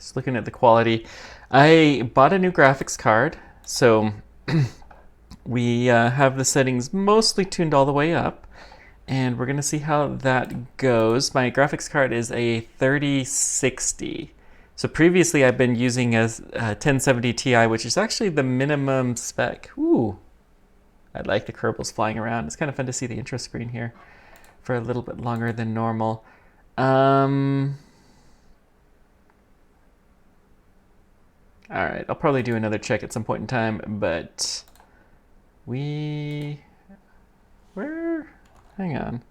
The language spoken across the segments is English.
Just looking at the quality. I bought a new graphics card, so we have the settings mostly tuned all the way up, and we're going to see how that goes. My graphics card is a 3060. So previously I've been using a 1070 Ti, which is actually the minimum spec. Ooh, I like the Kerbals flying around. It's kind of fun to see the intro screen here for a little bit longer than normal. All right, I'll probably do another check at some point in time, but hang on.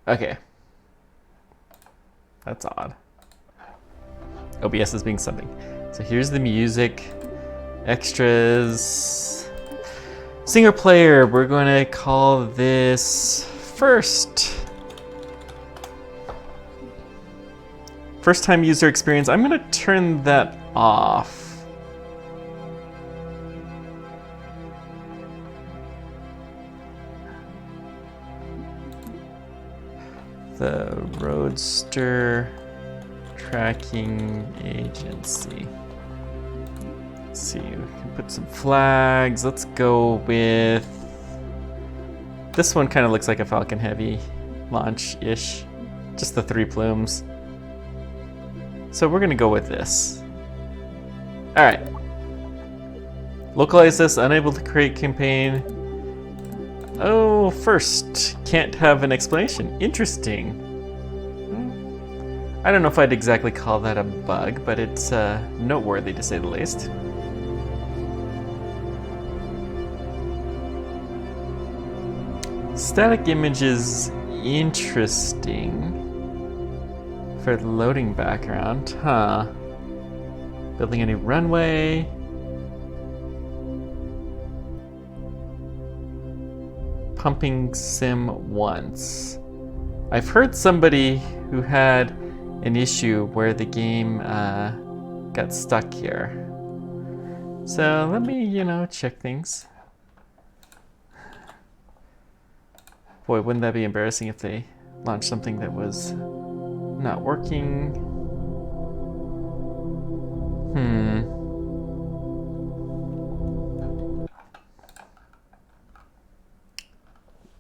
Okay. That's odd. OBS is being something. So here's the music, extras, singer player. We're going to call this first time user experience. I'm going to turn that off. The Roadster Tracking Agency. Let's see, we can put some flags. Let's go with this one. Kind of looks like a Falcon Heavy launch-ish. Just the 3 plumes. So we're gonna go with this. All right. Localize this, unable to create campaign. Oh, first, can't have an explanation. Interesting. I don't know if I'd exactly call that a bug, but it's noteworthy to say the least. Static image is interesting for the loading background, huh? Building a new runway. Pumping sim once. I've heard somebody who had an issue where the game got stuck here. So let me, check things. Boy, wouldn't that be embarrassing if they launched something that was not working.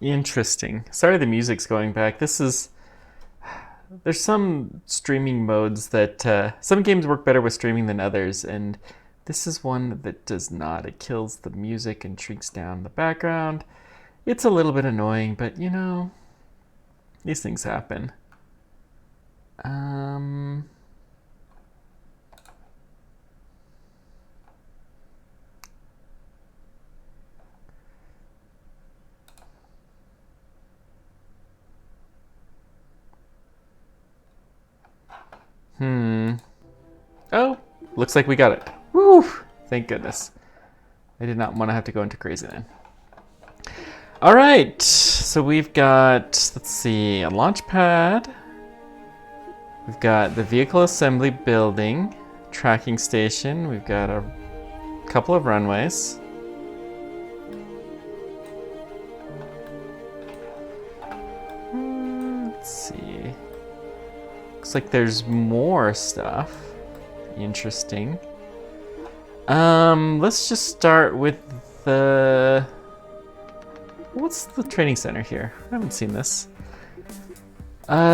Interesting. Sorry the music's going back. There's some streaming modes that some games work better with streaming than others, and this is one that does not. It kills the music and shrinks down the background. It's a little bit annoying, but these things happen. Oh, looks like we got it. Woo! Thank goodness. I did not want to have to go into crazy then. All right, so we've got, let's see, a launch pad. We've got the vehicle assembly building, tracking station. We've got a couple of runways. Let's see. Looks like there's more stuff. Interesting. Let's just start with the... What's the training center here? I haven't seen this.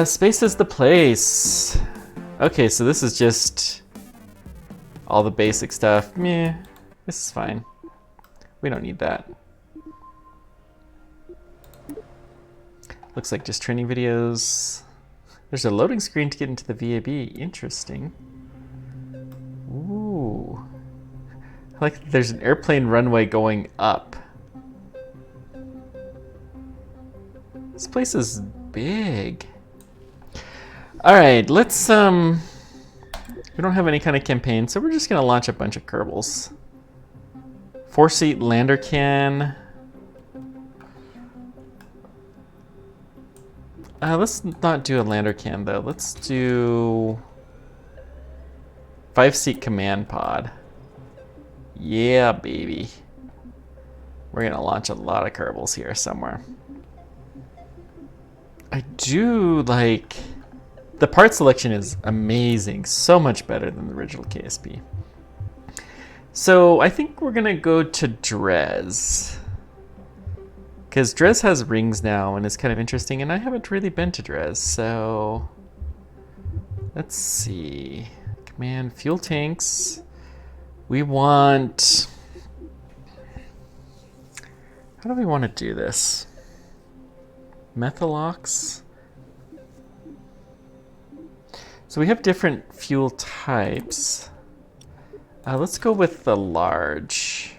Space is the place. Okay, so this is just all the basic stuff. Meh, this is fine. We don't need that. Looks like just training videos. There's a loading screen to get into the VAB. Interesting. Ooh. Like there's an airplane runway going up. This place is big. All right, let's we don't have any kind of campaign, so we're just gonna launch a bunch of Kerbals. 4-seat lander can. Let's not do a lander can though. Let's do 5-seat command pod. Yeah, baby. We're gonna launch a lot of Kerbals here somewhere. I do like the part selection is amazing, so much better than the original KSP. So I think we're gonna go to Dres, because Dres has rings now and it's kind of interesting, and I haven't really been to Dres, so let's see. Command fuel tanks. We want, how do we want to do this? Methalox. So we have different fuel types. Let's go with the large.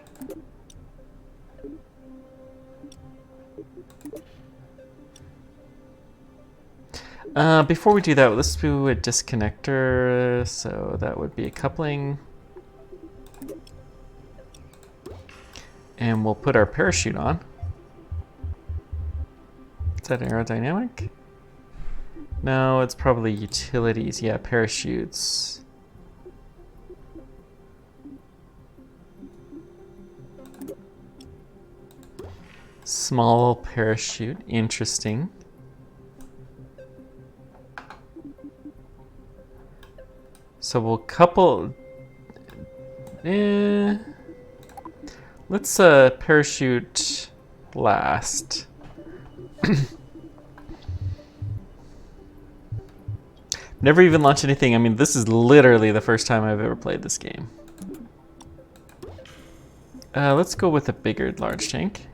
Before we do that, let's do a disconnector. So that would be a coupling. And we'll put our parachute on. Is that aerodynamic? No, it's probably utilities. Yeah, parachutes. Small parachute, interesting. So we'll couple. Let's parachute last. Never even launched anything. I mean, this is literally the first time I've ever played this game. Let's go with a bigger large tank.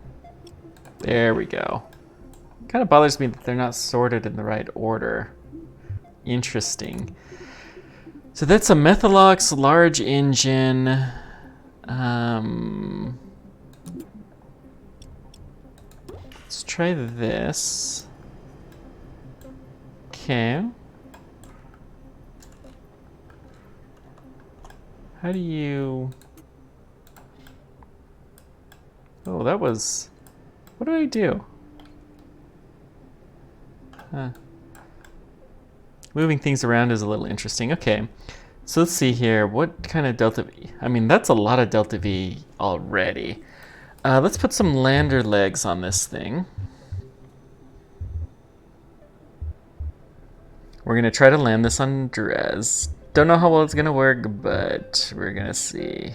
There we go. Kind of bothers me that they're not sorted in the right order. Interesting. So that's a Methalox large engine. Let's try this. Okay. How do you... Oh, that was... What do I do? Huh. Moving things around is a little interesting. Okay, so let's see here. What kind of delta V? I mean, that's a lot of delta V already. Let's put some lander legs on this thing. We're gonna try to land this on Dres. Don't know how well it's gonna work, but we're gonna see.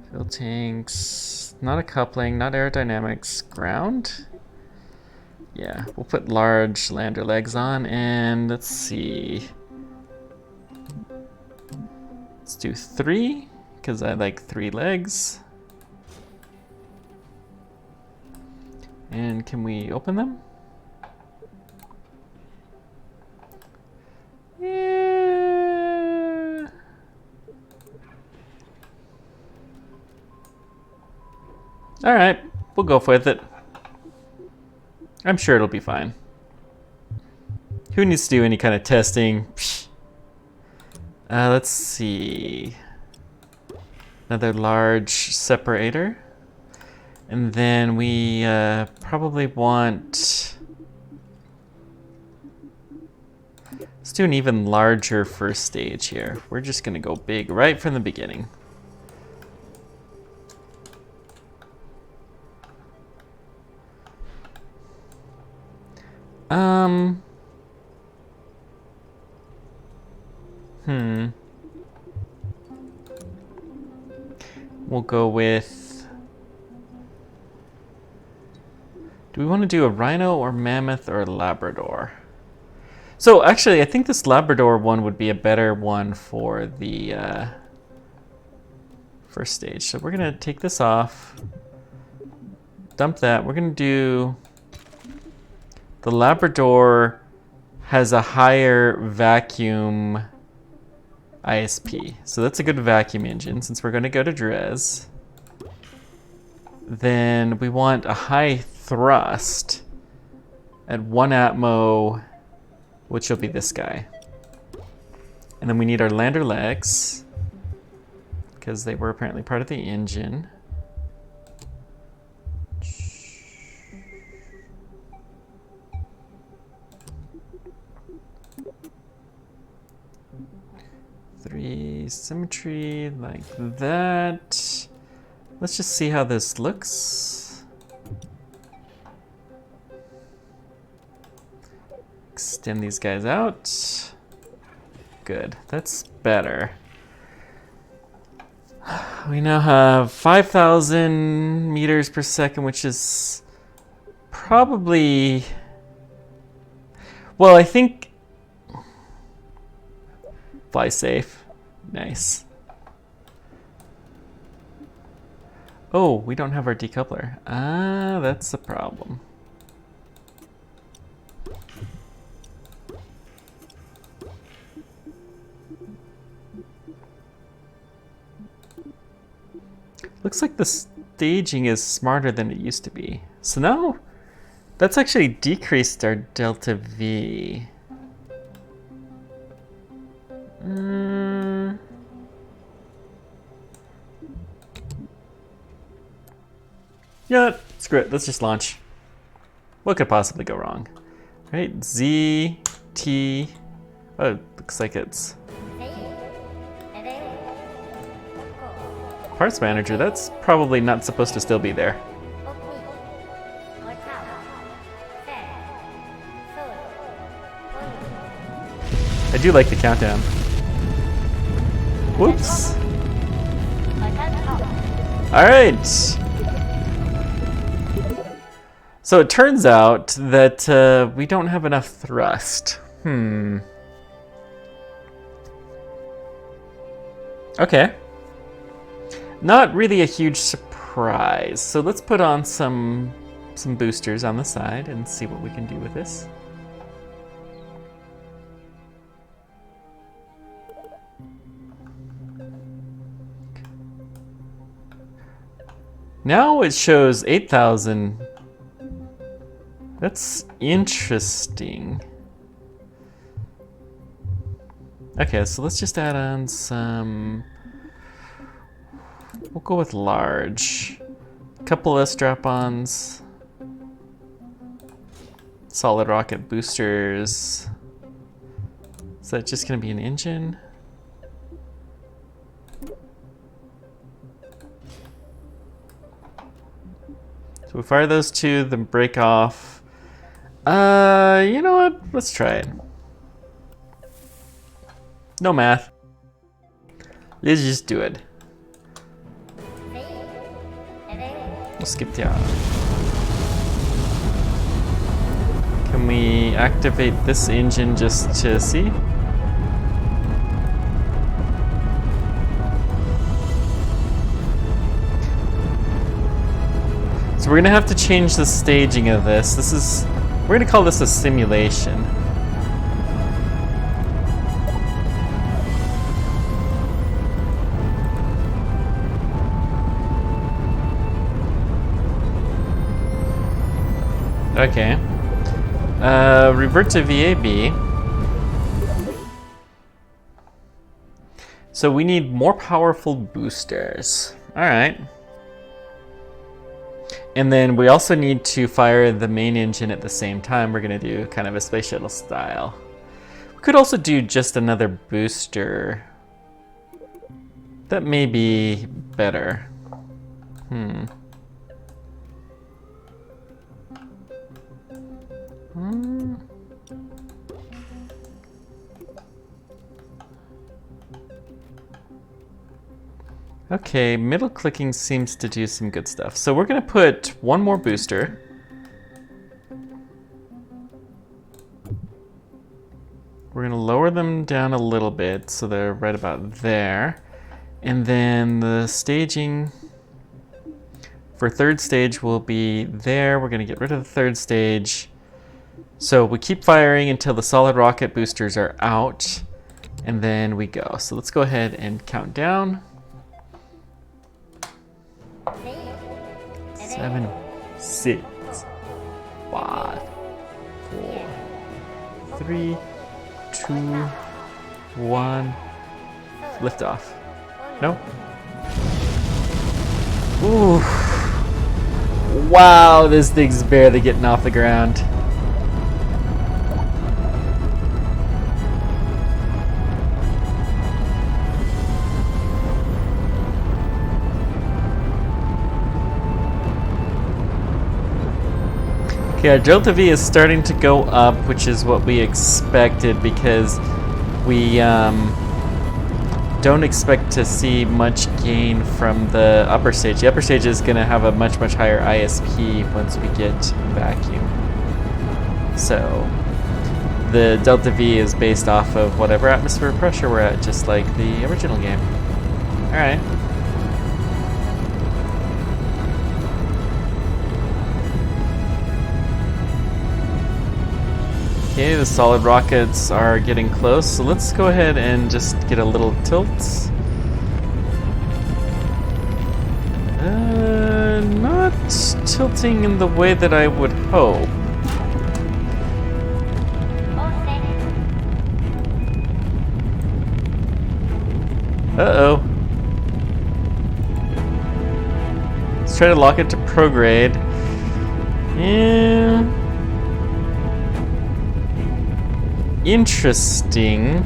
Fuel tanks, not a coupling, not aerodynamics, ground. Yeah, we'll put large lander legs on, and let's see. Let's do 3, because I like 3 legs. And can we open them? Yeah. All right, we'll go with it. I'm sure it'll be fine. Who needs to do any kind of testing? Let's see. Another large separator. And then we probably want... Let's do an even larger first stage here. We're just gonna go big right from the beginning. We'll go with... Do we want to do a rhino or mammoth or a Labrador? So actually, I think this Labrador one would be a better one for the first stage. So we're gonna take this off, dump that. We're gonna do... The Labrador has a higher vacuum ISP. So that's a good vacuum engine since we're going to go to Dres. Then we want a high thrust at 1 atmo, which will be this guy. And then we need our lander legs because they were apparently part of the engine. Symmetry like that. Let's just see how this looks. extend these guys out. Good, that's better. We now have 5,000 meters per second, which is probably, well, I think, fly safe. Nice. Oh, we don't have our decoupler. Ah, that's a problem. Looks like the staging is smarter than it used to be. So now, that's actually decreased our delta V. Yeah, screw it. Let's just launch. What could possibly go wrong? Right, Z, T. Oh, looks like it's Parts Manager. That's probably not supposed to still be there. I do like the countdown. Whoops. All right. So it turns out that we don't have enough thrust. Okay. Not really a huge surprise. So let's put on some boosters on the side and see what we can do with this. Now it shows 8,000. That's interesting. Okay, so let's just add on some. We'll go with large. A couple of strap-ons. Solid rocket boosters. Is that just gonna be an engine? So we fire those two, then break off. You know what? Let's try it. No math. Let's just do it. We'll skip down. Can we activate this engine just to see? So we're gonna have to change the staging of this. We're gonna call this a simulation. Okay. Revert to VAB. So we need more powerful boosters. All right. And then we also need to fire the main engine at the same time. We're gonna do kind of a space shuttle style. We could also do just another booster. That may be better. Okay, middle clicking seems to do some good stuff. So we're gonna put one more booster. We're gonna lower them down a little bit so they're right about there. And then the staging for third stage will be there. We're gonna get rid of the third stage. So we keep firing until the solid rocket boosters are out, and then we go. So let's go ahead and count down. 7, 6, 5, 4, 3, 2, 1. Lift off. No? Ooh. Wow, this thing's barely getting off the ground. Okay, our delta V is starting to go up, which is what we expected because we don't expect to see much gain from the upper stage. The upper stage is going to have a much, much higher ISP once we get vacuum. So the delta V is based off of whatever atmospheric pressure we're at, just like the original game. All right. Okay, the solid rockets are getting close, so let's go ahead and just get a little tilt. Not tilting in the way that I would hope. Uh-oh. Let's try to lock it to prograde. Yeah. Interesting.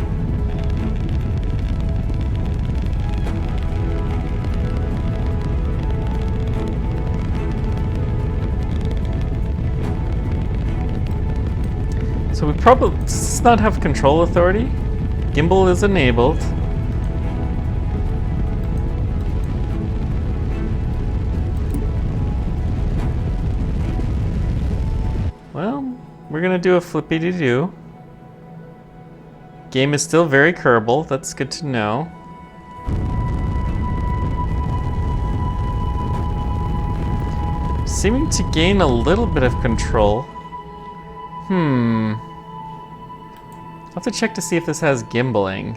So we probably does not have control authority. Gimbal is enabled. Well, we're gonna do a flippy-doo. Game is still very Kerbal, that's good to know. Seeming to gain a little bit of control. I'll have to check to see if this has gimbaling.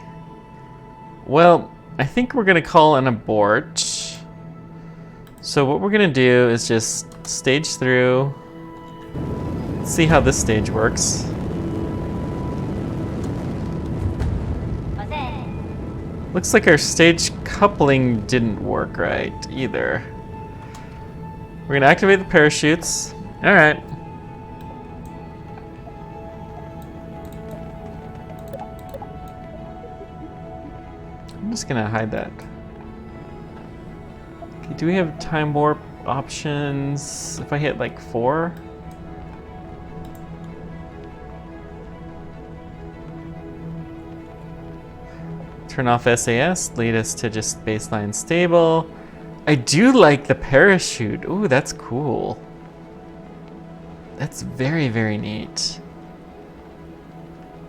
Well, I think we're gonna call an abort. So what we're gonna do is just stage through. Let's see how this stage works. Looks like our stage coupling didn't work right either. We're gonna activate the parachutes. All right. I'm just gonna hide that. Okay, do we have time warp options? If I hit like 4? Turn off SAS, lead us to just baseline stable. I do like the parachute. Ooh, that's cool. That's very, very neat.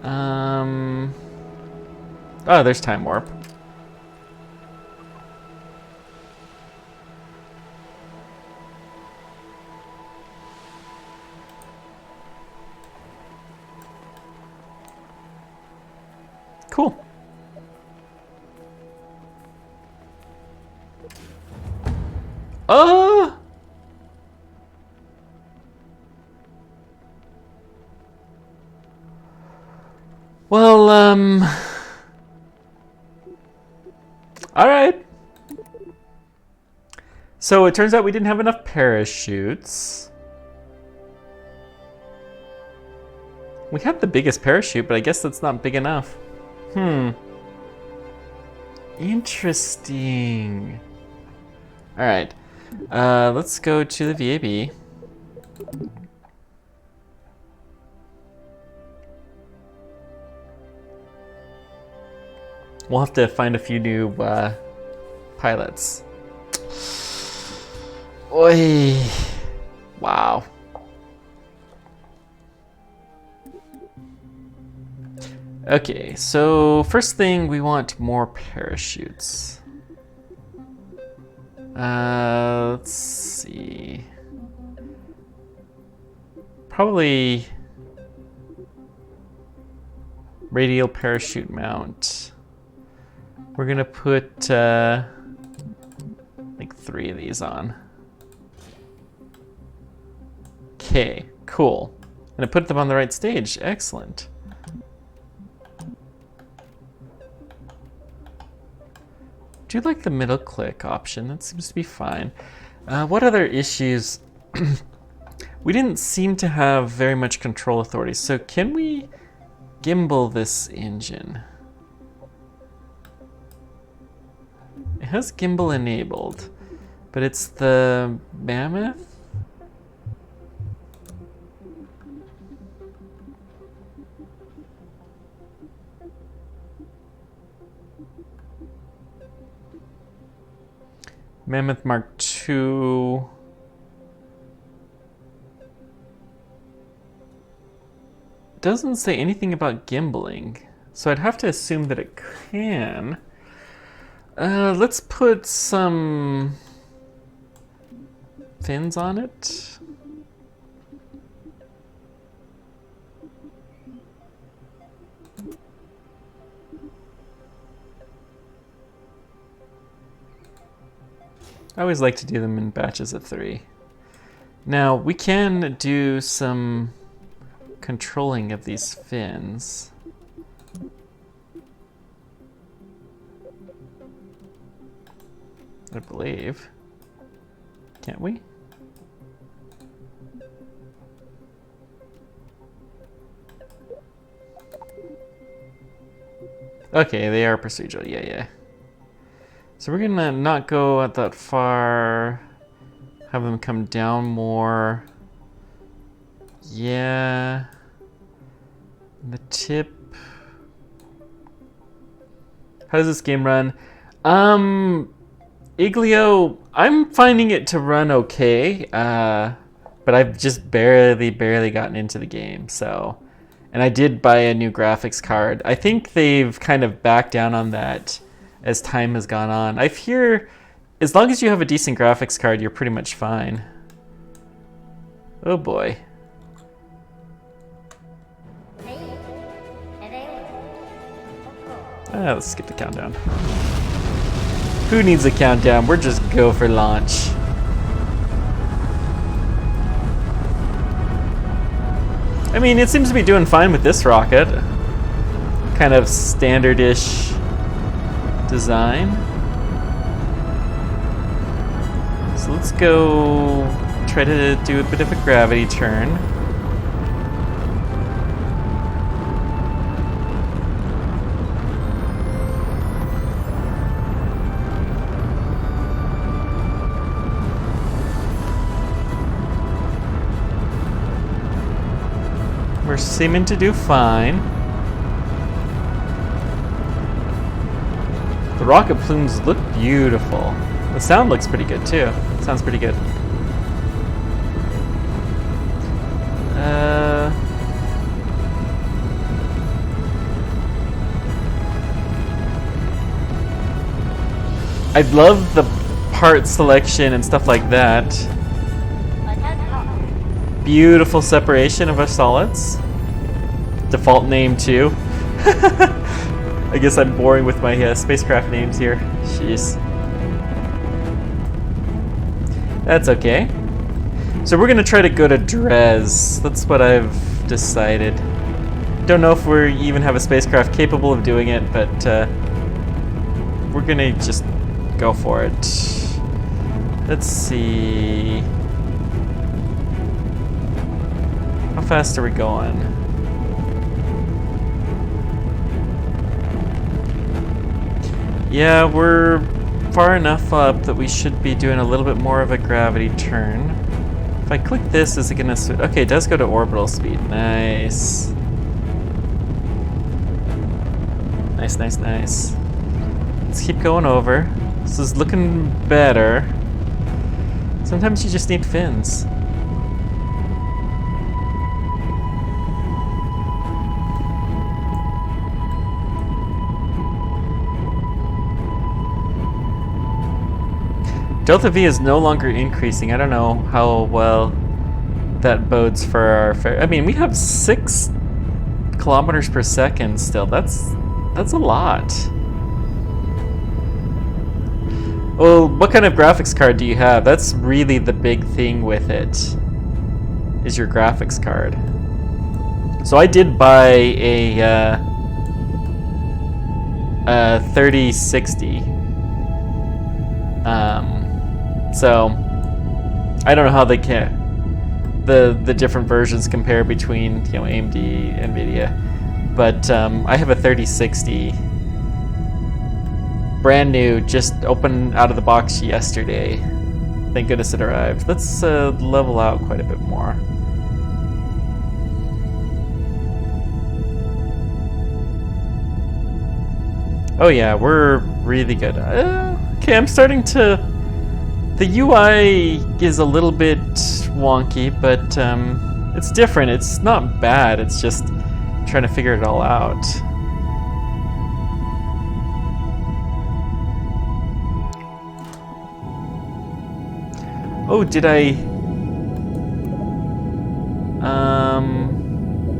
Oh, there's time warp. Cool. Well, all right. So it turns out we didn't have enough parachutes. We have the biggest parachute, but I guess that's not big enough. Interesting. All right, let's go to the VAB. We'll have to find a few new pilots. Oi! Wow. Okay, so first thing, we want more parachutes. Let's see. Probably radial parachute mount. We're gonna put like 3 of these on. Okay, cool. And I put them on the right stage. Excellent. Do you like the middle click option? That seems to be fine. What other issues? We didn't seem to have very much control authority. So can we gimbal this engine? It has gimbal enabled, but it's the Mammoth? Mammoth Mark II. Doesn't say anything about gimbaling, so I'd have to assume that it can. Let's put some fins on it. I always like to do them in batches of 3. Now, we can do some controlling of these fins. I believe. Can't we? Okay, they are procedural. Yeah. So we're gonna not go at that far. Have them come down more. Yeah. The tip. How does this game run? Iglio, I'm finding it to run okay, but I've just barely gotten into the game, so. And I did buy a new graphics card. I think they've kind of backed down on that as time has gone on. I hear as long as you have a decent graphics card, you're pretty much fine. Oh boy. Let's skip the countdown. Who needs a countdown? We're just go for launch. I mean, it seems to be doing fine with this rocket. Kind of standard-ish design. So let's go try to do a bit of a gravity turn. We're seeming to do fine. The rocket plumes look beautiful. The sound looks pretty good too. Sounds pretty good. I love the part selection and stuff like that. Beautiful separation of our solids. Default name too. I guess I'm boring with my spacecraft names here. Jeez. That's okay. So we're gonna try to go to Dres. That's what I've decided. Don't know if we even have a spacecraft capable of doing it, but we're gonna just go for it. Let's see. How fast are we going? Yeah, we're far enough up that we should be doing a little bit more of a gravity turn. If I click this, is it gonna switch? Okay, it does go to orbital speed. Nice. Nice. Let's keep going over. This is looking better. Sometimes you just need fins. Delta V is no longer increasing. I don't know how well that bodes for our I mean, we have 6 kilometers per second still. That's a lot. Well, what kind of graphics card do you have? That's really the big thing with it, is your graphics card. So I did buy a 3060. So I don't know how they can the different versions compare between, you know, AMD, Nvidia, but I have a 3060, brand new, just opened out of the box yesterday. Thank goodness it arrived. Let's level out quite a bit more. Oh yeah, we're really good. Okay, I'm starting to The UI is a little bit wonky, but it's different. It's not bad. It's just trying to figure it all out. Oh, did I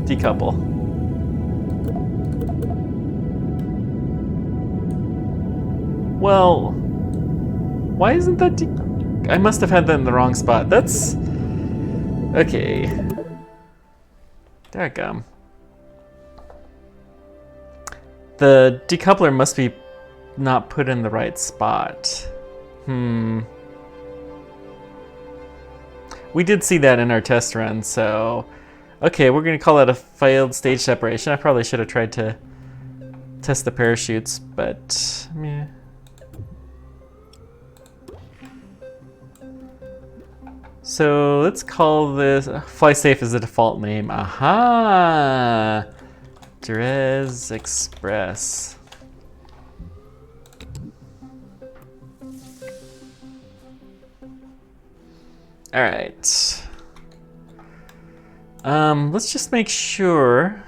decouple? Well, why isn't that I must have had that in the wrong spot. That's okay. Dadgum. The decoupler must be not put in the right spot. We did see that in our test run, so okay, we're gonna call that a failed stage separation. I probably should have tried to test the parachutes, but meh. So let's call this Fly Safe as the default name. Aha! Dres Express. All right. Let's just make sure.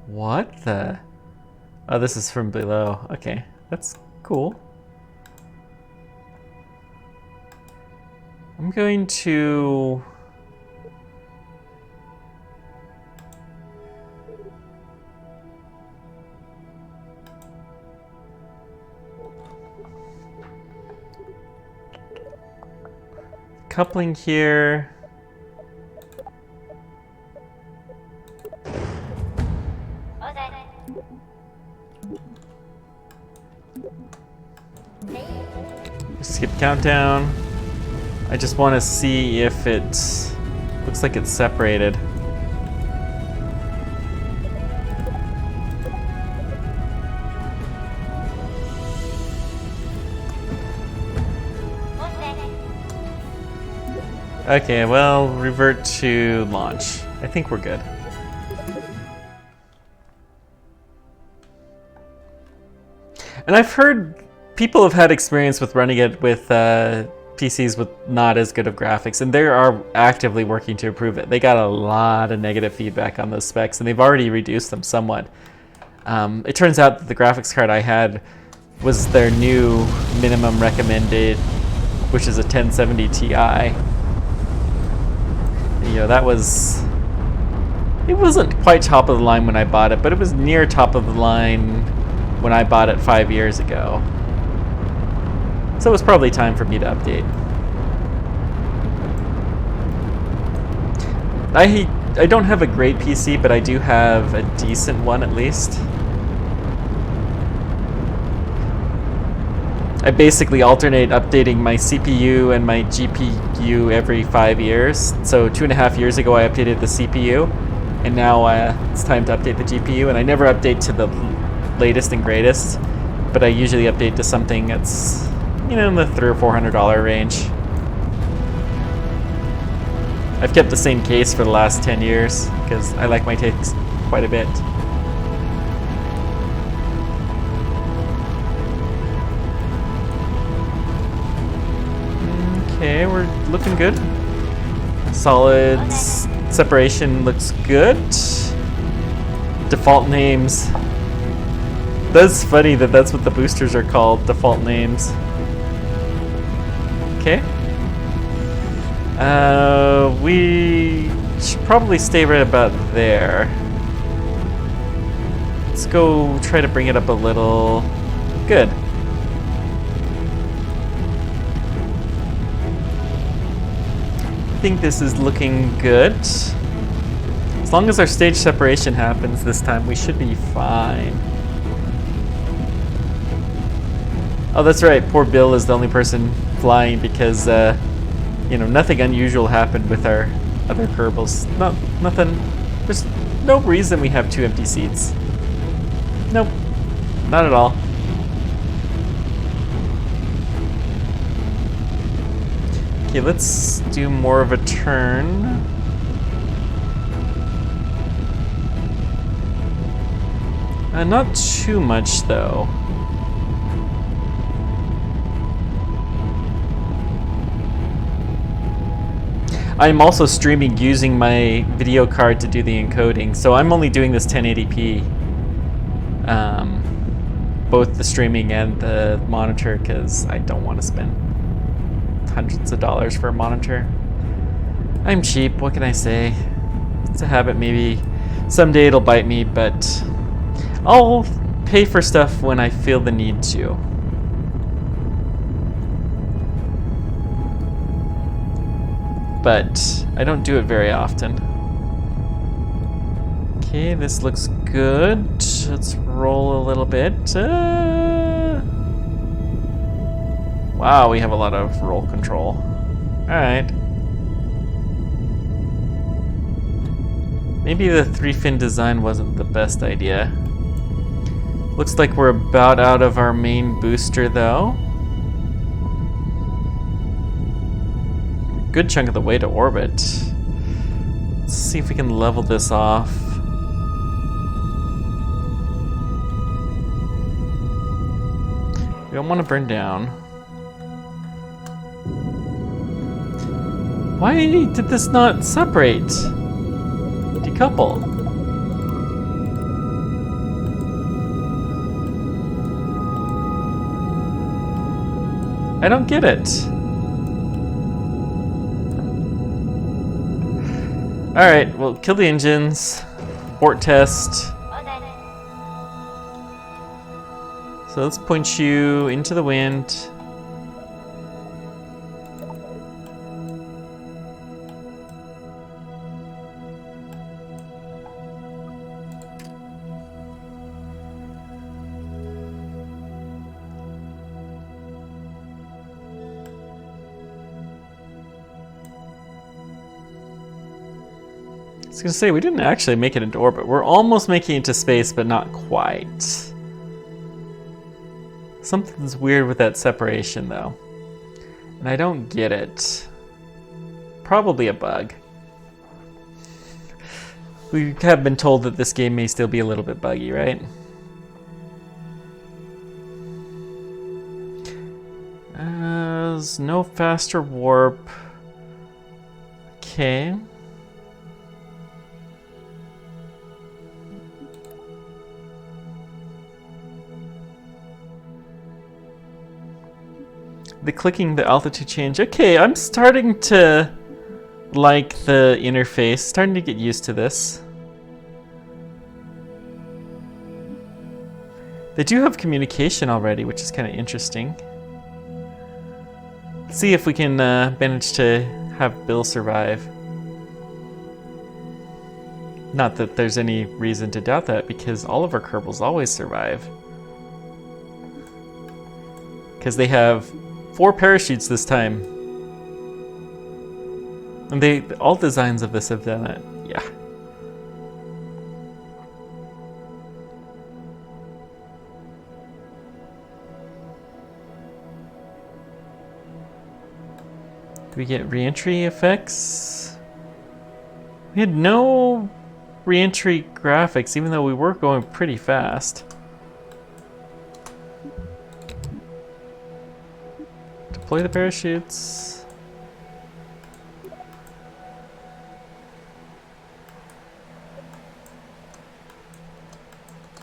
What the? Oh, this is from below. Okay, that's cool. I'm going to coupling here. Skip countdown. I just want to see if it looks like it's separated. Okay, well, revert to launch. I think we're good. And I've heard people have had experience with running it with PCs with not as good of graphics, and they are actively working to improve it. They got a lot of negative feedback on those specs, and they've already reduced them somewhat. It turns out that the graphics card I had was their new minimum recommended, which is a 1070 Ti. You know, that was, it wasn't quite top of the line when I bought it, but it was near top of the line when I bought it 5 years ago. So it was probably time for me to update. I don't have a great PC, but I do have a decent one at least. I basically alternate updating my CPU and my GPU every 5 years. So 2.5 years ago I updated the CPU, and now it's time to update the GPU, and I never update to the latest and greatest, but I usually update to something that's, you know, in the $300 or $400 range. I've kept the same case for the last 10 years because I like my takes quite a bit. Okay, we're looking good. Solid separation looks good. Default names. That's funny that that's what the boosters are called, default names. Okay. We should probably stay right about there. Let's go try to bring it up a little. Good. I think this is looking good. As long as our stage separation happens this time, we should be fine. Oh, that's right. Poor Bill is the only person flying because, you know, nothing unusual happened with our other Kerbals. Nothing. There's no reason we have 2 empty seats. Nope. Not at all. Okay, let's do more of a turn. Not too much, though. I'm also streaming using my video card to do the encoding, so I'm only doing this 1080p. Both the streaming and the monitor, because I don't want to spend hundreds of dollars for a monitor. I'm cheap, what can I say? It's a habit, maybe someday it'll bite me, but I'll pay for stuff when I feel the need to. But I don't do it very often. Okay, this looks good. Let's roll a little bit. Wow, we have a lot of roll control. Alright. Maybe the 3-fin design wasn't the best idea. Looks like we're about out of our main booster though. Good chunk of the way to orbit. Let's see if we can level this off. We don't want to burn down. Why did this not separate? Decouple. I don't get it. Alright, well, kill the engines. Abort test. So let's point you into the wind. I was gonna say, we didn't actually make it into orbit. We're almost making it into space, but not quite. Something's weird with that separation, though. And I don't get it. Probably a bug. We have been told that this game may still be a little bit buggy, right? There's no faster warp. Okay. The clicking, the altitude change. Okay, I'm starting to like the interface. Starting to get used to this. They do have communication already, which is kind of interesting. Let's see if we can manage to have Bill survive. Not that there's any reason to doubt that, because all of our Kerbals always survive. Because they have 4 parachutes this time. And all designs of this have done it. Yeah. Do we get re-entry effects? We had no re-entry graphics, even though we were going pretty fast. Deploy the parachutes.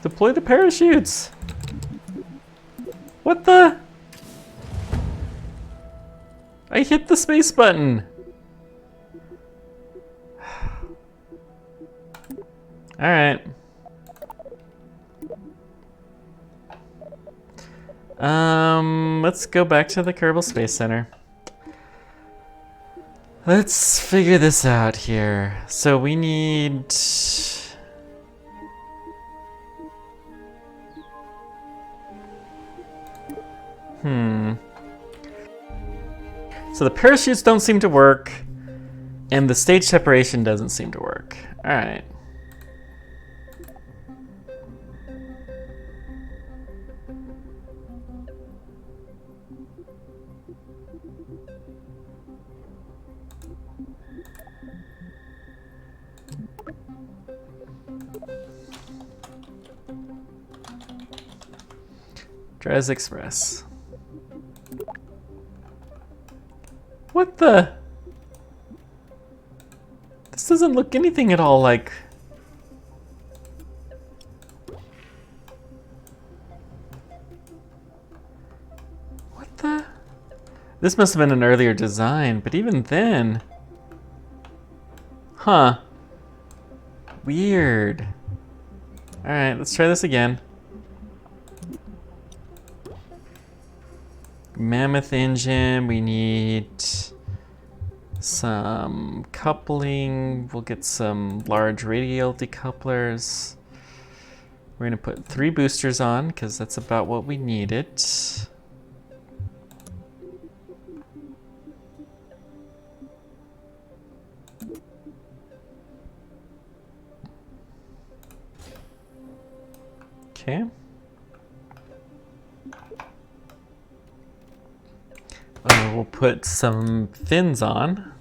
Deploy the parachutes! What the? I hit the space button! Alright. Let's go back to the Kerbal Space Center. Let's figure this out here. So we need... So the parachutes don't seem to work, and the stage separation doesn't seem to work. Alright. Dres Express. What the? This doesn't look anything at all like... What the? This must have been an earlier design, but even then... Huh. Weird. Alright, let's try this again. Mammoth engine, we need some coupling. We'll get some large radial decouplers. We're gonna put 3 boosters on because that's about what we needed. Okay. We'll put some fins on.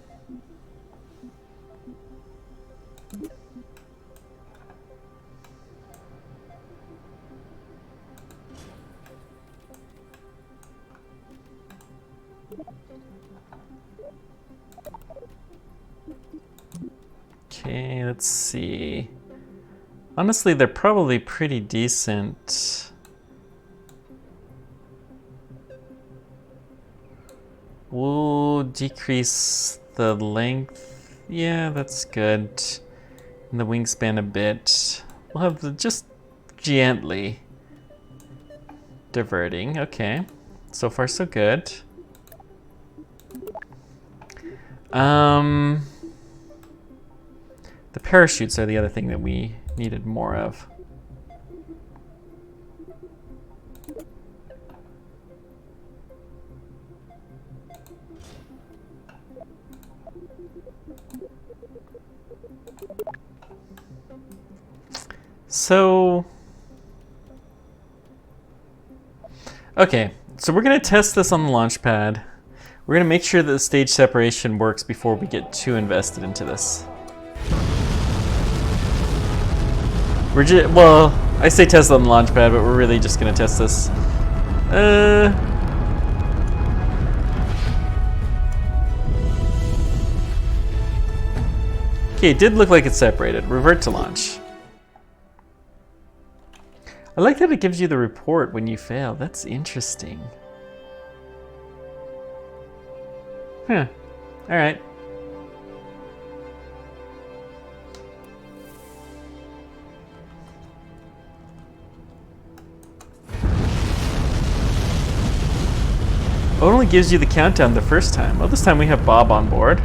Okay, let's see. Honestly, they're probably pretty decent. We'll decrease the length. Yeah, that's good. And the wingspan a bit. We'll have the just gently diverting. Okay. So far, so good. The parachutes are the other thing that we needed more of. So, okay, so we're gonna test this on the launch pad. We're gonna make sure that the stage separation works before we get too invested into this. Well, I say test on the launch pad, but we're really just gonna test this. Okay, it did look like it's separated. Revert to launch. I like that it gives you the report when you fail. That's interesting. Huh. Alright. It only gives you the countdown the first time. Well, this time we have Bob on board.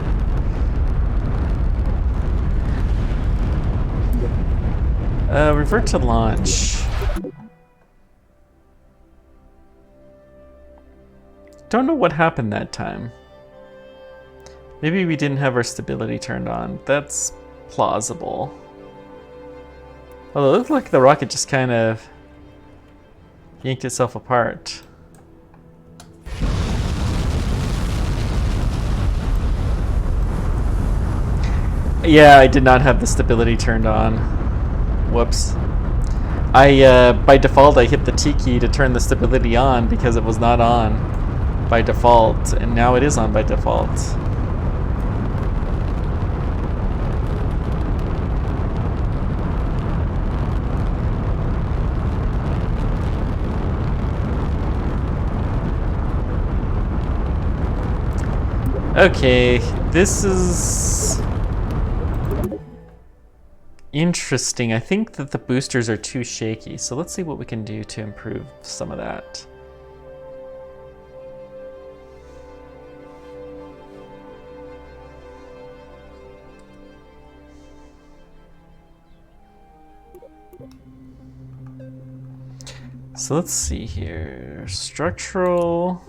Revert to launch. Don't know what happened that time. Maybe we didn't have our stability turned on. That's plausible. Although it looked like the rocket just kind of yanked itself apart. Yeah, I did not have the stability turned on. Whoops. By default, I hit the T key to turn the stability on because it was not on by default, and now it is on by default. Okay, this is interesting. I think that the boosters are too shaky, so let's see what we can do to improve some of that. So let's see here. Structural.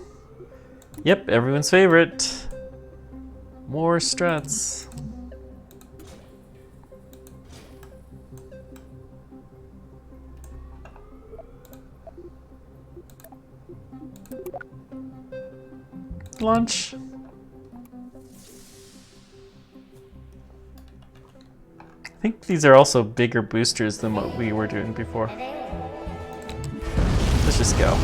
Yep, everyone's favorite. More struts. Launch. I think these are also bigger boosters than what we were doing before. Let's just go.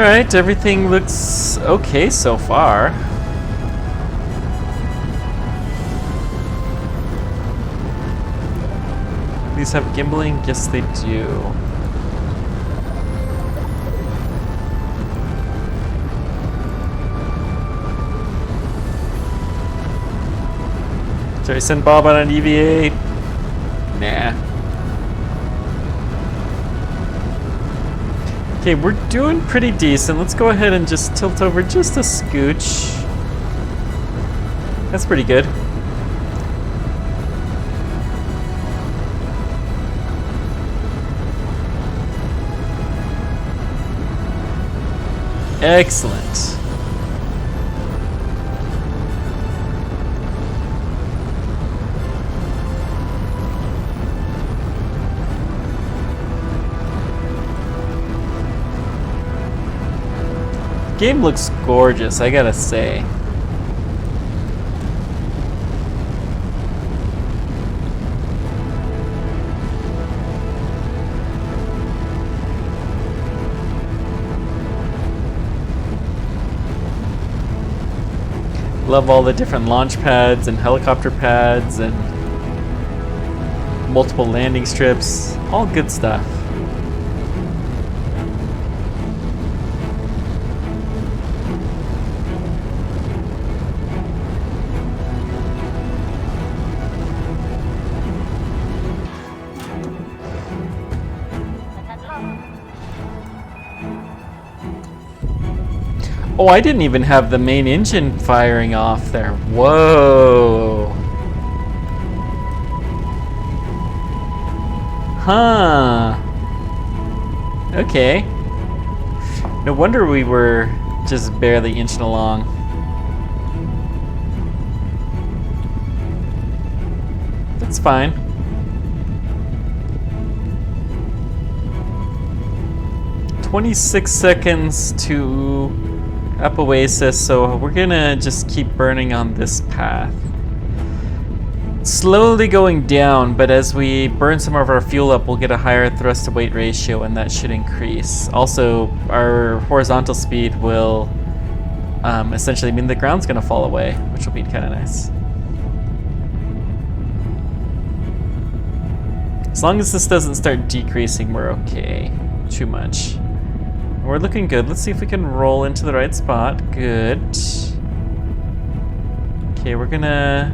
Alright, everything looks okay so far. These have gimbaling? Yes, they do. Should I send Bob on an EVA? Nah. Okay, we're doing pretty decent. Let's go ahead and just tilt over just a scooch. That's pretty good. Excellent. Game looks gorgeous, I gotta say. Love all the different launch pads and helicopter pads and multiple landing strips. All good stuff. Oh, I didn't even have the main engine firing off there. Whoa. Huh. Okay. No wonder we were just barely inching along. That's fine. "26 seconds to up Oasis," so we're gonna just keep burning on this path. Slowly going down, but as we burn some of our fuel up, we'll get a higher thrust to weight ratio, and that should increase. Also, our horizontal speed will essentially mean the ground's gonna fall away, which will be kind of nice. As long as this doesn't start decreasing, we're okay. Too much. We're looking good. Let's see if we can roll into the right spot. Good. Okay, we're gonna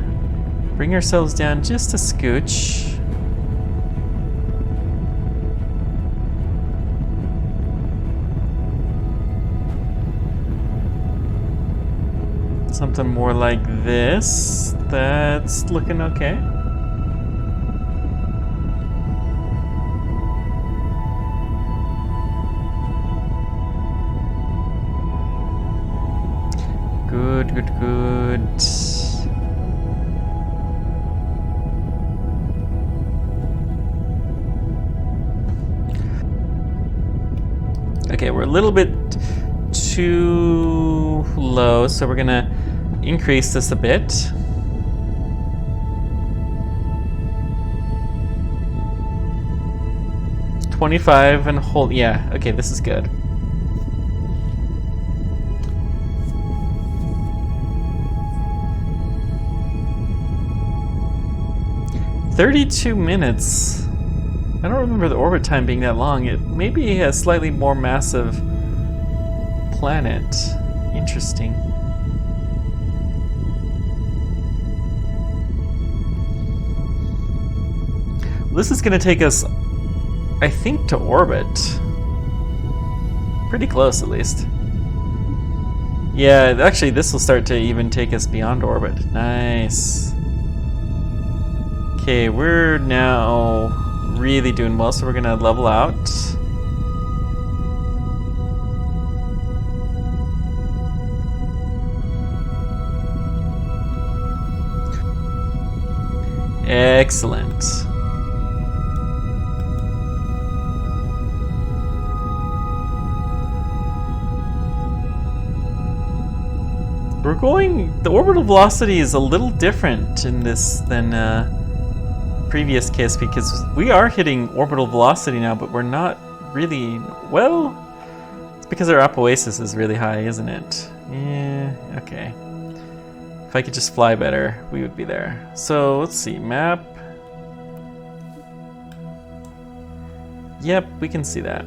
bring ourselves down just a scooch. Something more like this. That's looking okay. Good, good, good. Okay, we're a little bit too low, so we're gonna increase this a bit. "25 and hold, yeah, okay, this is good. "32 minutes. I don't remember the orbit time being that long. It may be a slightly more massive planet. Interesting. This is going to take us, I think, to orbit. Pretty close, at least. Yeah, actually, this will start to even take us beyond orbit. Nice. Okay, we're now really doing well, so we're gonna level out. Excellent. We're going, the orbital velocity is a little different in this than previous case, because we are hitting orbital velocity now, but we're not really, well, It's because our apoasis is really high, isn't it? Yeah, okay. If I could just fly better, we would be there. So let's see, map. Yep, we can see that.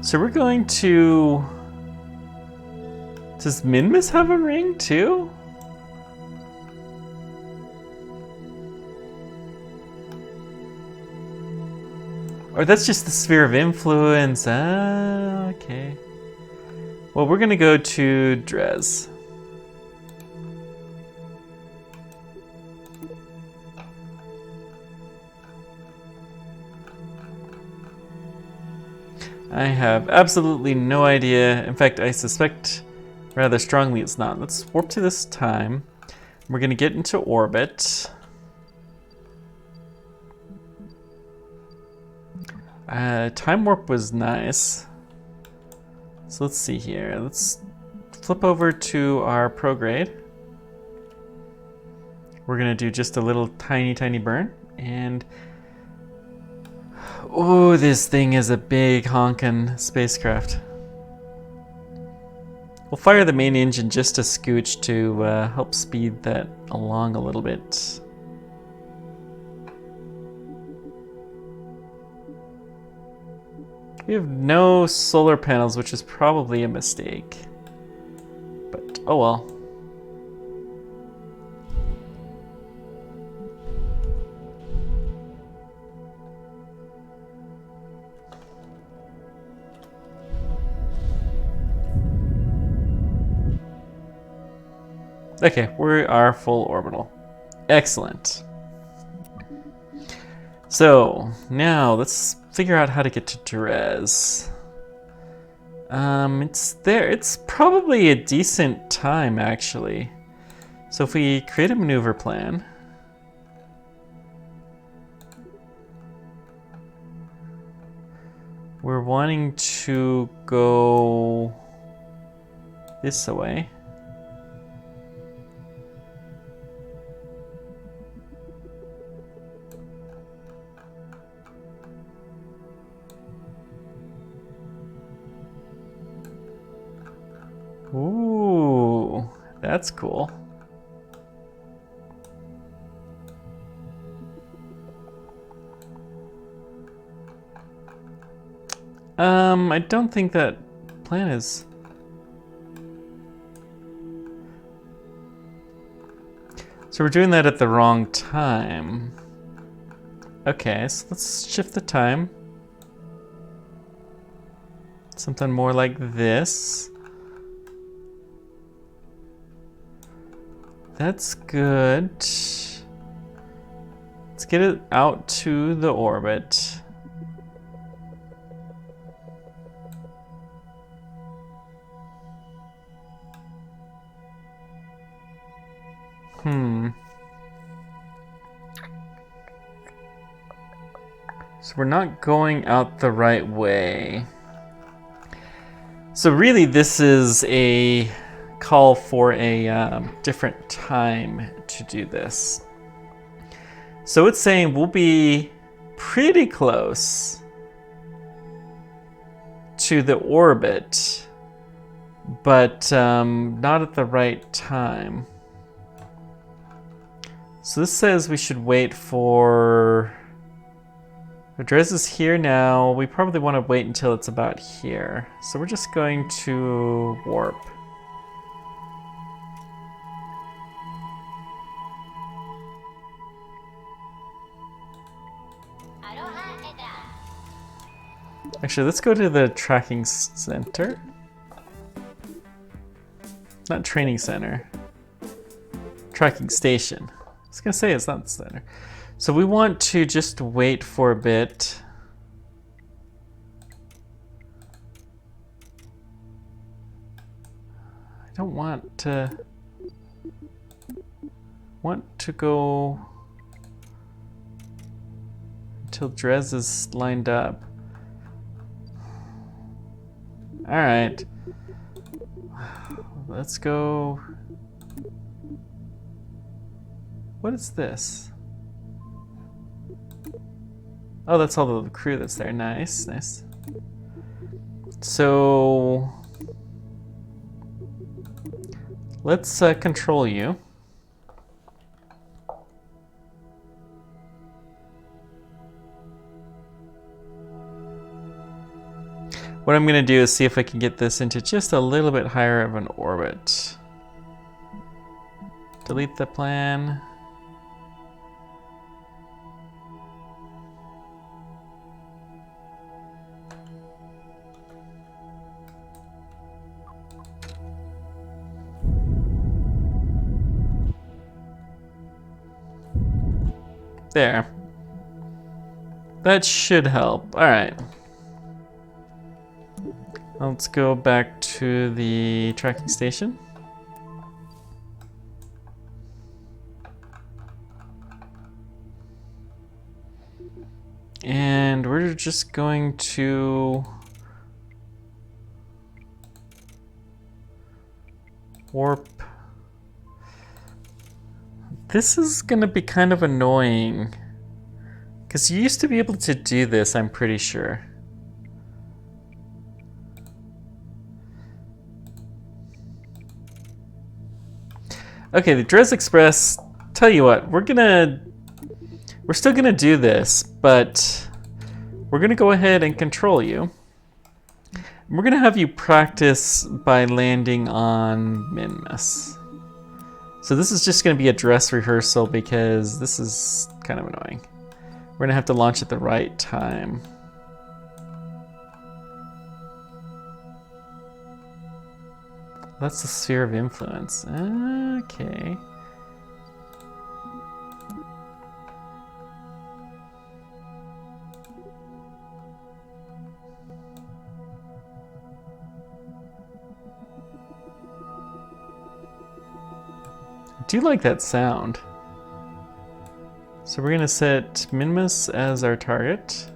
So we're going to... Does Minmus have a ring too? Or that's just the sphere of influence. Ah, okay. Well, we're gonna go to Dres. I have absolutely no idea. In fact, I suspect rather strongly it's not. Let's warp to this time. We're gonna get into orbit. Time warp was nice. So let's see here. Let's flip over to our prograde. We're gonna do just a little tiny burn. And oh, this thing is a big honkin' spacecraft. We'll fire the main engine just a scooch to help speed that along a little bit. We have no solar panels, which is probably a mistake. But oh well. Okay, we are full orbital. Excellent. So now let's figure out how to get to Dres. It's there. It's probably a decent time actually. So if we create a maneuver plan. We're wanting to go this way. Ooh, that's cool. I don't think that plan is... So we're doing that at the wrong time. Okay, so let's shift the time. Something more like this. That's good. Let's get it out to the orbit. So we're not going out the right way. So really this is a call for a different time to do this. So it's saying we'll be pretty close to the orbit, but not at the right time. So this says we should wait for... Dres is here now. We probably want to wait until it's about here. So we're just going to warp. Actually, let's go to the tracking center. Not training center. Tracking station. I was gonna say it's not the center. So we want to just wait for a bit. I don't want to go until Dres is lined up. All right, let's go. What is this? Oh, that's all the crew that's there. Nice, nice. So let's control you. What I'm going to do is see if I can get this into just a little bit higher of an orbit. Delete the plan. There. That should help. All right. Let's go back to the tracking station. And we're just going to warp. This is going to be kind of annoying, because you used to be able to do this, I'm pretty sure. Okay, the Dres Express, tell you what, we're still gonna do this, but we're gonna go ahead and control you. We're gonna have you practice by landing on Minmus. So this is just gonna be a dress rehearsal because this is kind of annoying. We're gonna have to launch at the right time. That's the sphere of influence. Okay. I do like that sound. So we're gonna set Minmus as our target.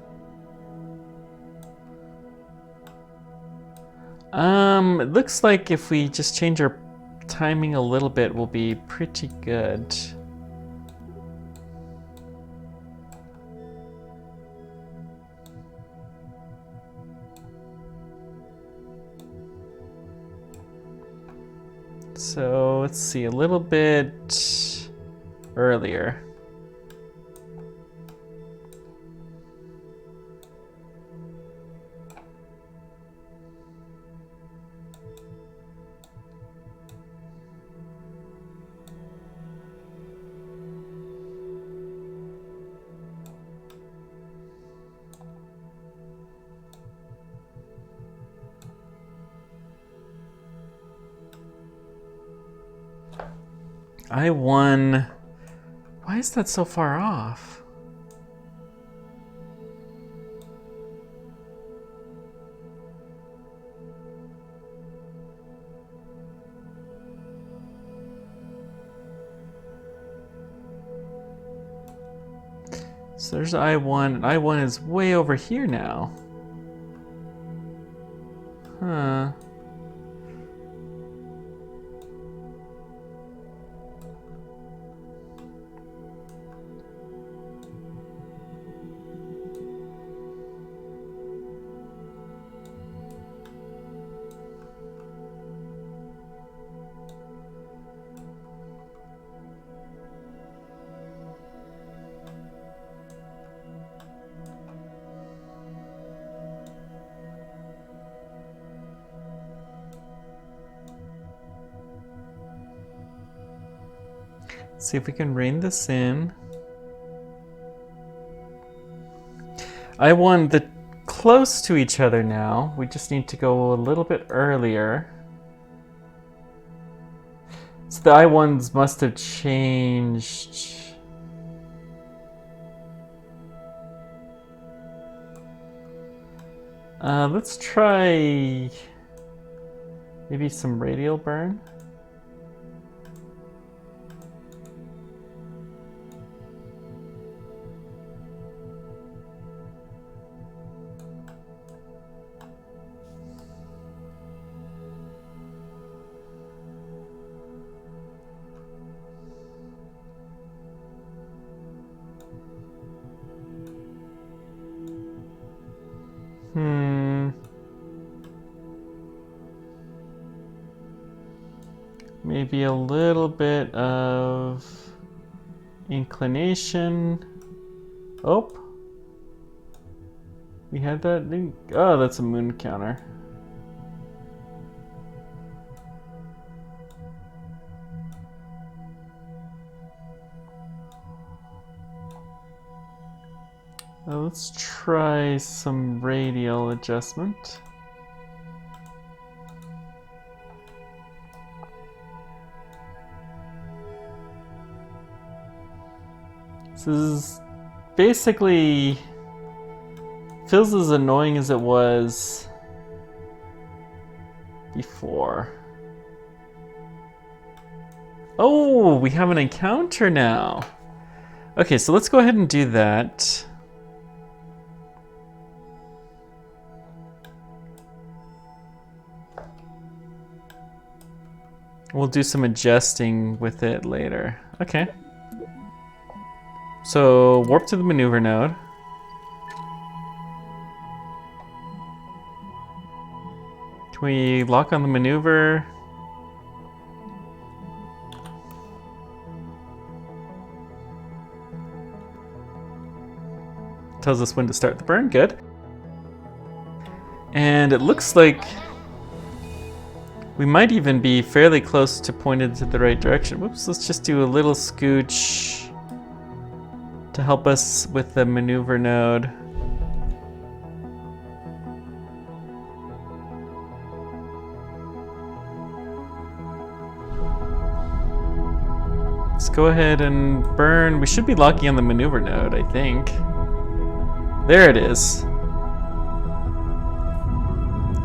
It looks like if we just change our timing a little bit, we'll be pretty good. So let's see, a little bit earlier. I won. Why is that so far off? So there's I1. I1 is way over here now. Huh. See if we can rein this in. I won the close to each other now. We just need to go a little bit earlier. So the I1s must have changed. Let's try maybe some radial burn. maybe a little bit of inclination. Oh, we had that thing. Oh, that's a moon counter. Let's try some radial adjustment. This is basically feels as annoying as it was before. Oh, we have an encounter now. Okay, so let's go ahead and do that. We'll do some adjusting with it later. Okay. So warp to the maneuver node. Can we lock on the maneuver? Tells us when to start the burn. Good. And it looks like we might even be fairly close to pointed to the right direction. Whoops, let's just do a little scooch to help us with the maneuver node. Let's go ahead and burn. We should be locking on the maneuver node, I think. There it is.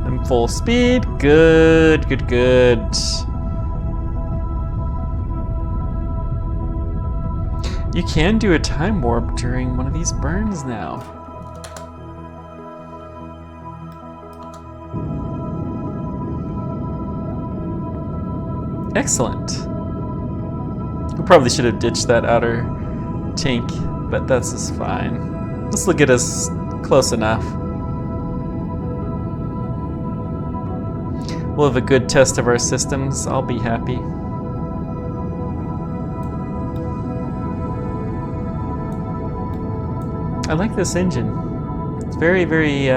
And full speed. Good, good, good. You can do a time warp during one of these burns now. Excellent. We probably should have ditched that outer tank, but that's just fine. This will get us close enough. We'll have a good test of our systems. I'll be happy. I like this engine. It's very, very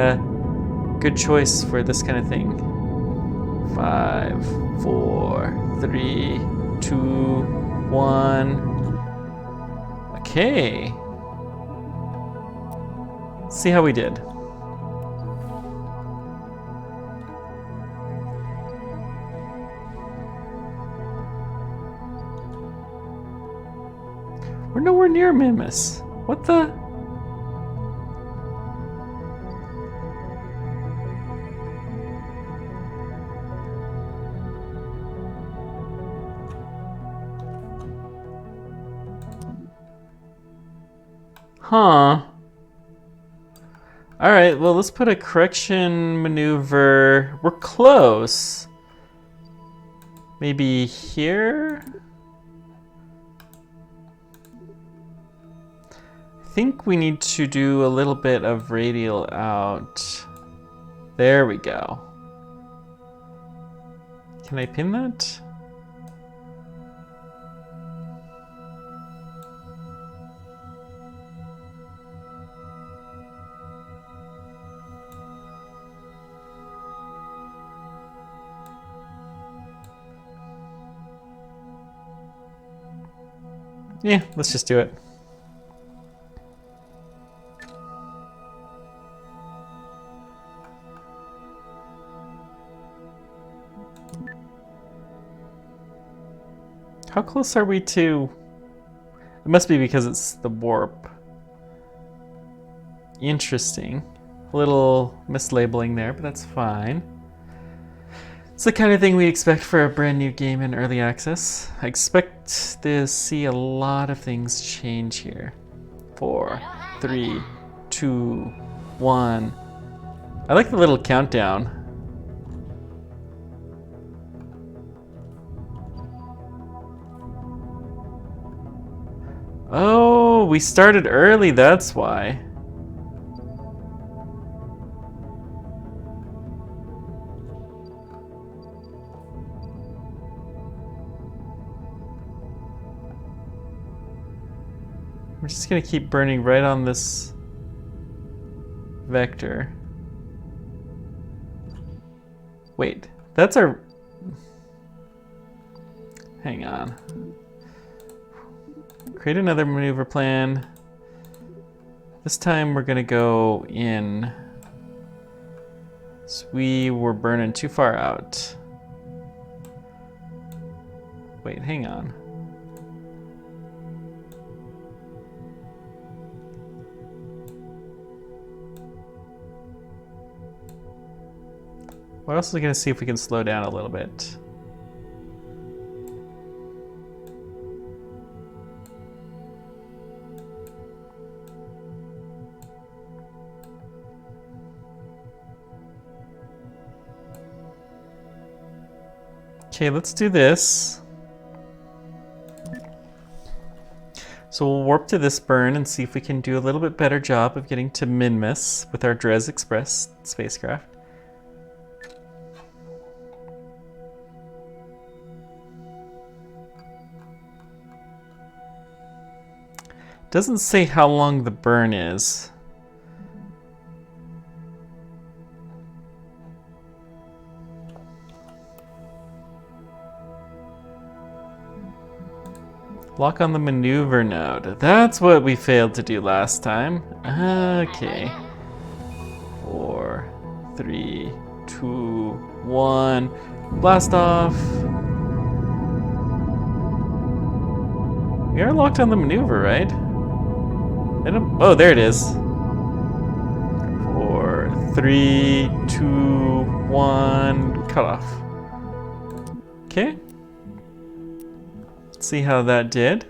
good choice for this kind of thing. 5, 4, 3, 2, 1. Okay. Let's see how we did. We're nowhere near Mimus. What the? Huh. Alright, well, let's put a correction maneuver. We're close. Maybe here? I think we need to do a little bit of radial out. There we go. Can I pin that? Yeah, let's just do it. How close are we to... It must be because it's the warp. Interesting. A little mislabeling there, but that's fine. It's the kind of thing we expect for a brand new game in early access. I expect to see a lot of things change here. 4, 3, 2, 1. I like the little countdown. Oh, we started early, that's why. We're just gonna keep burning right on this vector. Wait, that's our... Hang on. Create another maneuver plan. This time we're gonna go in. So we were burning too far out. Wait, hang on. We're also gonna see if we can slow down a little bit. Okay, let's do this. So we'll warp to this burn and see if we can do a little bit better job of getting to Minmus with our Dres Express spacecraft. Doesn't say how long the burn is. Lock on the maneuver node. That's what we failed to do last time. Okay. 4, 3, 2, 1. Blast off. We are locked on the maneuver, right? Oh, there it is. 4, 3, 2, 1. Cut off. Okay. See how that did.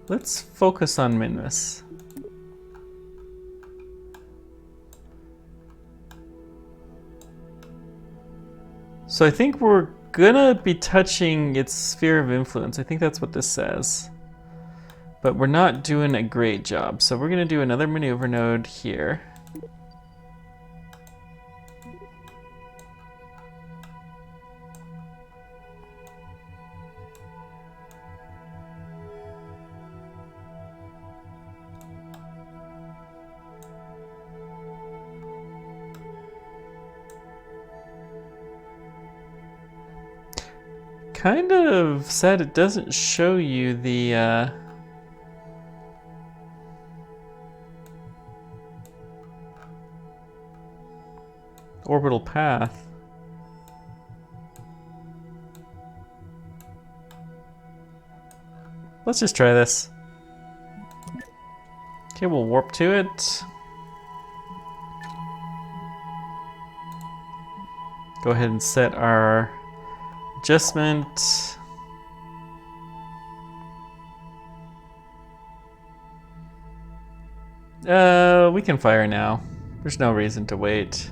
Let's focus on Minmus. So I think we're gonna be touching its sphere of influence. I think that's what this says. But we're not doing a great job. So we're gonna do another maneuver node here. Kind of sad it doesn't show you the orbital path. Let's just try this. Okay, we'll warp to it. Go ahead and set our adjustment. We can fire now. There's no reason to wait.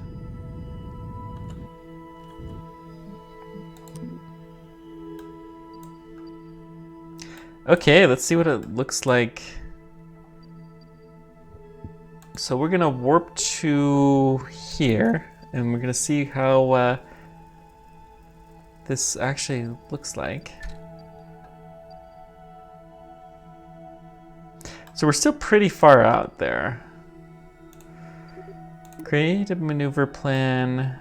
Okay, let's see what it looks like. So we're gonna warp to here, and we're gonna see how this actually looks like. So we're still pretty far out there. Create a maneuver plan.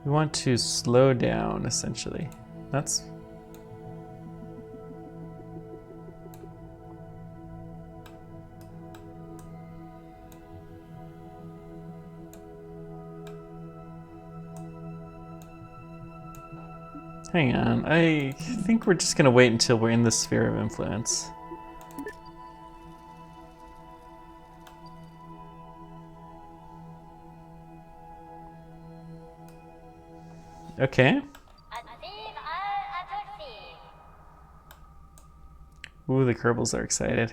We want to slow down, essentially. That's... Hang on, I think we're just gonna wait until we're in the sphere of influence. Okay. Ooh, the Kerbals are excited.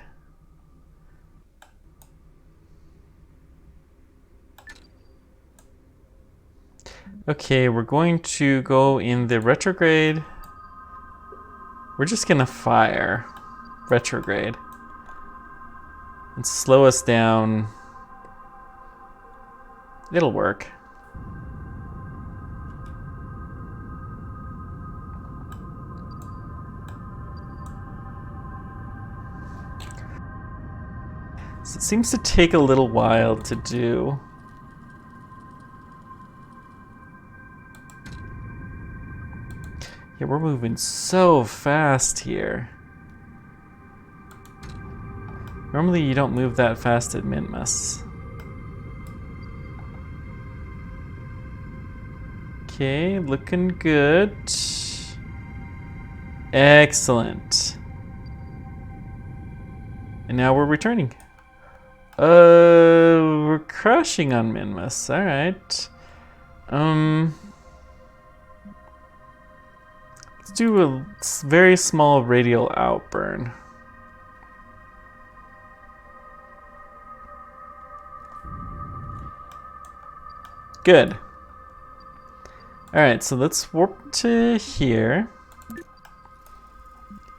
Okay, we're going to go in the retrograde. We're just gonna fire retrograde. and slow us down, it'll work. So it seems to take a little while to do. Yeah, we're moving so fast here. Normally you don't move that fast at Minmus. Okay, looking good. Excellent. And now we're returning. We're crashing on Minmus. Alright. Let's do a very small radial outburn. Good. Alright, so let's warp to here.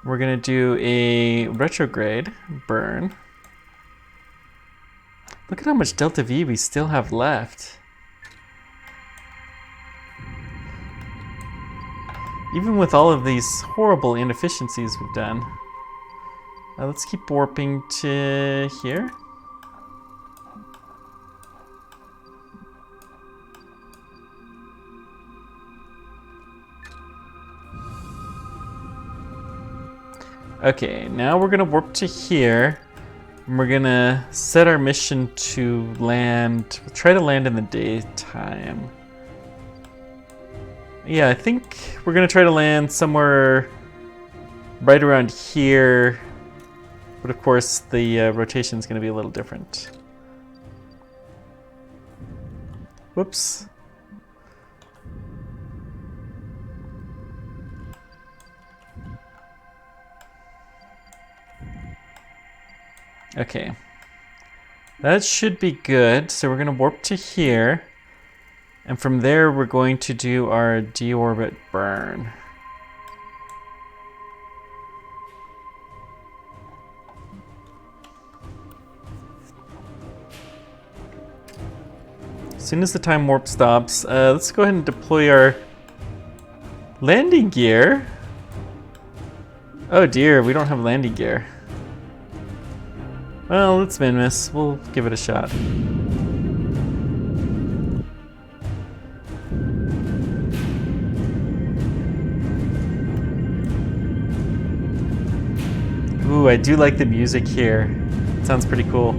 We're gonna do a retrograde burn. Look at how much delta V we still have left. Even with all of these horrible inefficiencies we've done. Let's keep warping to here. Okay, now we're gonna warp to here. And we're gonna set our mission to land, try to land in the daytime. Yeah, I think we're gonna try to land somewhere right around here. But of course, the rotation is gonna be a little different. Whoops. Okay, that should be good. So we're going to warp to here, and from there we're going to do our deorbit burn. As soon as the time warp stops, let's go ahead and deploy our landing gear. Oh dear, we don't have landing gear. Well, it's Minmus. We'll give it a shot. Ooh, I do like the music here. It sounds pretty cool.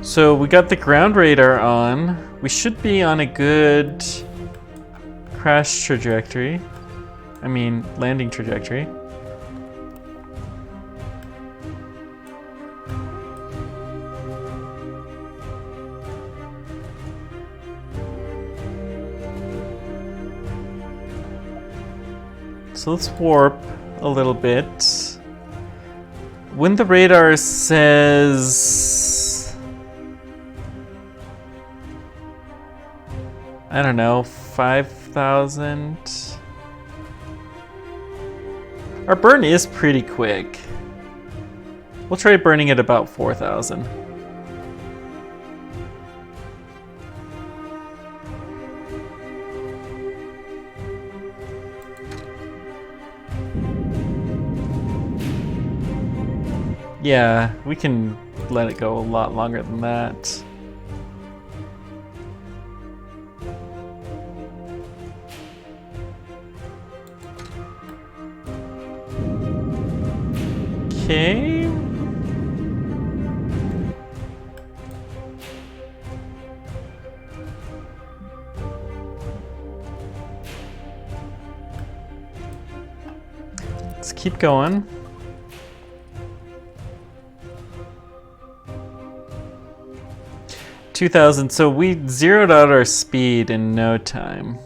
So we got the ground radar on. We should be on a good crash trajectory. I mean, landing trajectory. So let's warp a little bit. When the radar says, I don't know, 5,000. Our burn is pretty quick. We'll try burning at about 4,000. Yeah, we can let it go a lot longer than that. Okay. Let's keep going. So we zeroed out our speed in no time.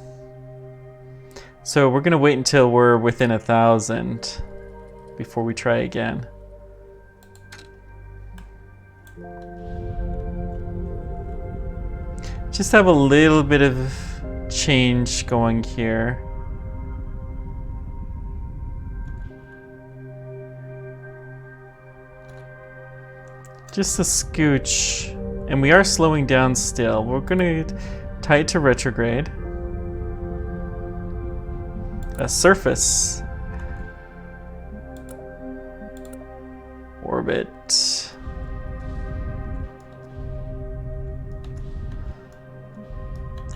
So we're gonna wait until we're within 1,000 before we try again. Just have a little bit of change going here. Just a scooch. And we are slowing down still. We're gonna tie it to retrograde. A surface. Orbit.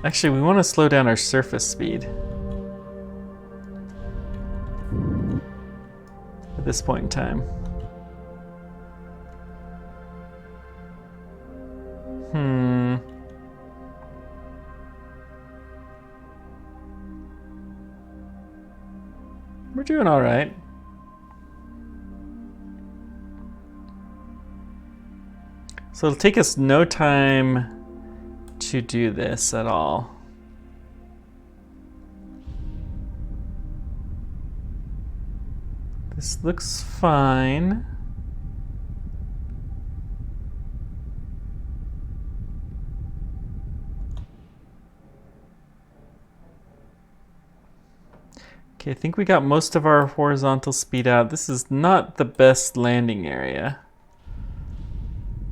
Actually, we want to slow down our surface speed. At this point in time. We're doing all right. So it'll take us no time to do this at all. This looks fine. Okay, I think we got most of our horizontal speed out. This is not the best landing area,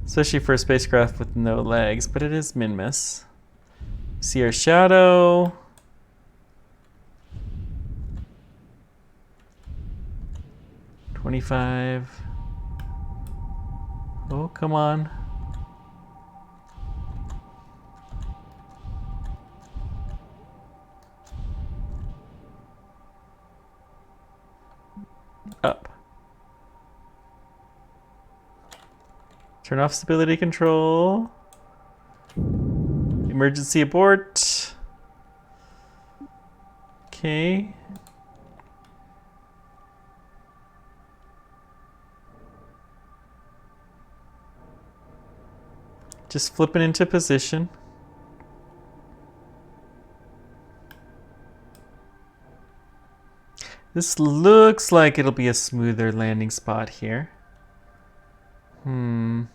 especially for a spacecraft with no legs, but it is min-miss. See our shadow. $25. Oh, come on. Up. Turn off stability control. Emergency abort. Okay. Just flipping into position. This looks like it'll be a smoother landing spot here. I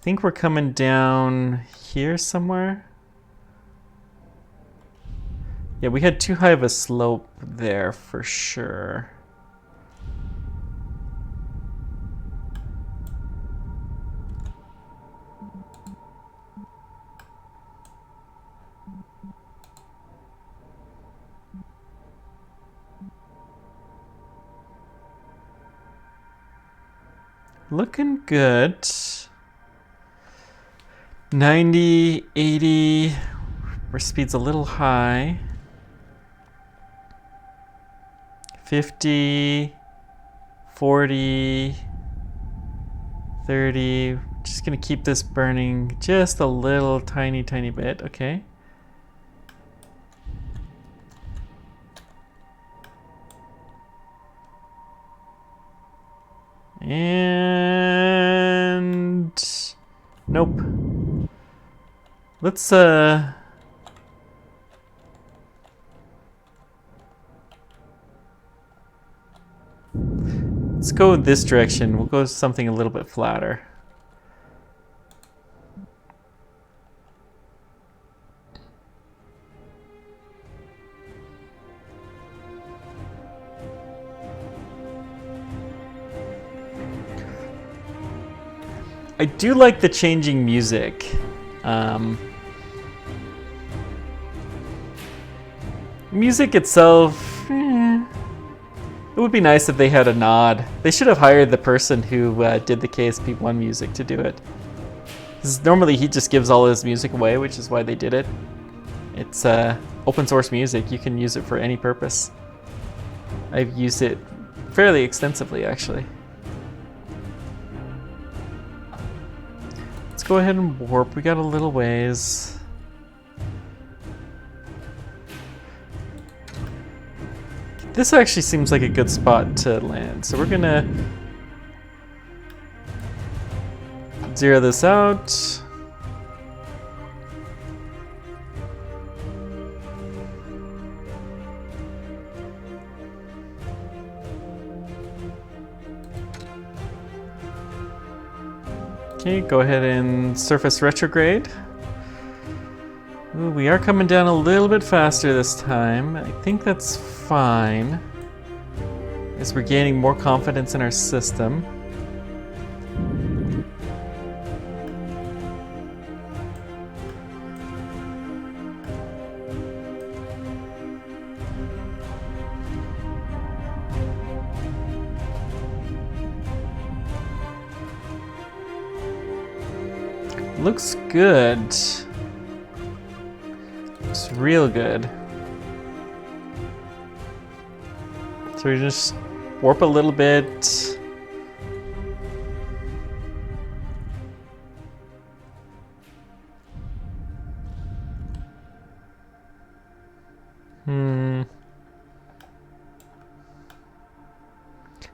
think we're coming down here somewhere. Yeah, we had too high of a slope there for sure. Looking good. 90, 80. Our speed's a little high. 50, 40, 30. Just gonna keep this burning just a little tiny bit, okay? And nope. Let's go this direction. We'll go something a little bit flatter. I do like the changing music. Music itself, it would be nice if they had a nod. They should have hired the person who did the KSP1 music to do it. Normally he just gives all his music away, which is why they did it. It's open source music. You can use it for any purpose. I've used it fairly extensively, actually. Let's go ahead and warp. We got a little ways. This actually seems like a good spot to land, so we're gonna zero this out. Okay, go ahead and surface retrograde. Ooh, we are coming down a little bit faster this time. I think that's fine. as we're gaining more confidence in our system. Looks good. Looks real good. So we just warp a little bit.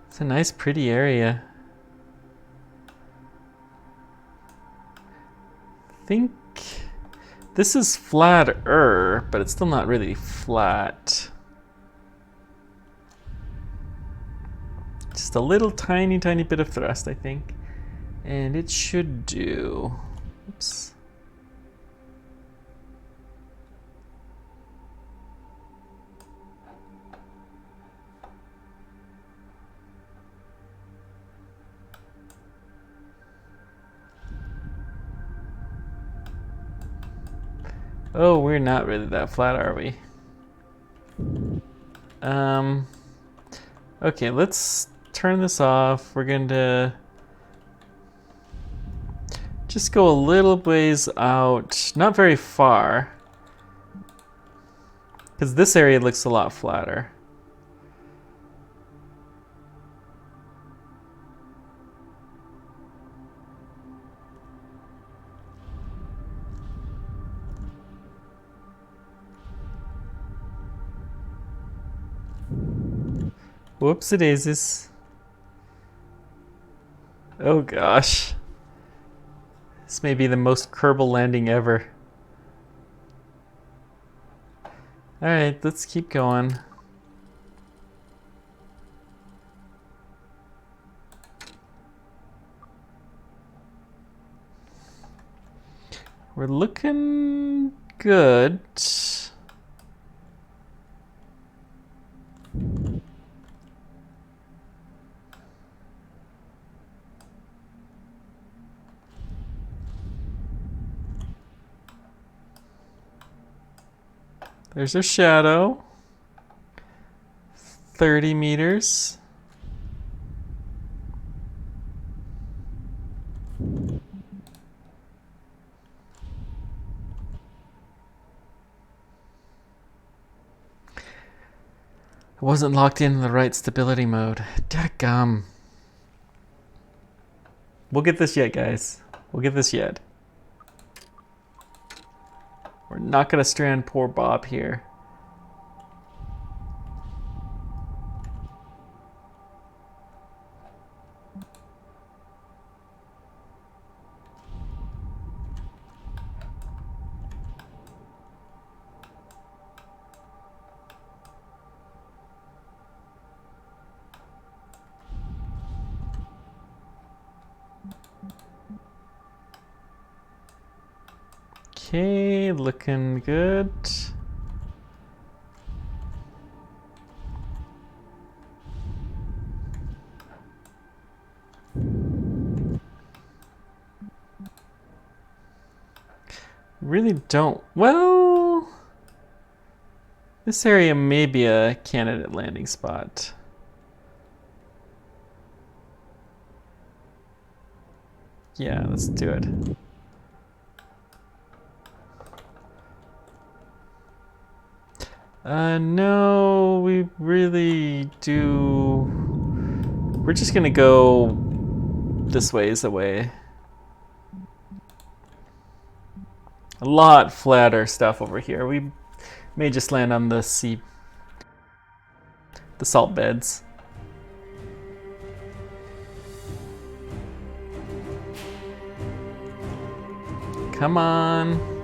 It's a nice, pretty area. I think this is flatter, but it's still not really flat. Just a little tiny bit of thrust, I think. And it should do. Oops. Oh, we're not really that flat, are we? Okay, let's turn this off. We're going to just go a little ways out, not very far, because this area looks a lot flatter. Whoopsie daisies. Oh gosh. This may be the most Kerbal landing ever. Alright, let's keep going. We're looking good. There's our shadow. 30 meters. I wasn't locked in the right stability mode. Dadgum. We'll get this yet, guys. We'll get this yet. We're not gonna strand poor Bob here. Okay, looking good. Really don't. Well, this area may be a candidate landing spot. Yeah, let's do it. No, we really do. We're just gonna go this ways away. A lot flatter stuff over here. We may just land on the salt beds. Come on.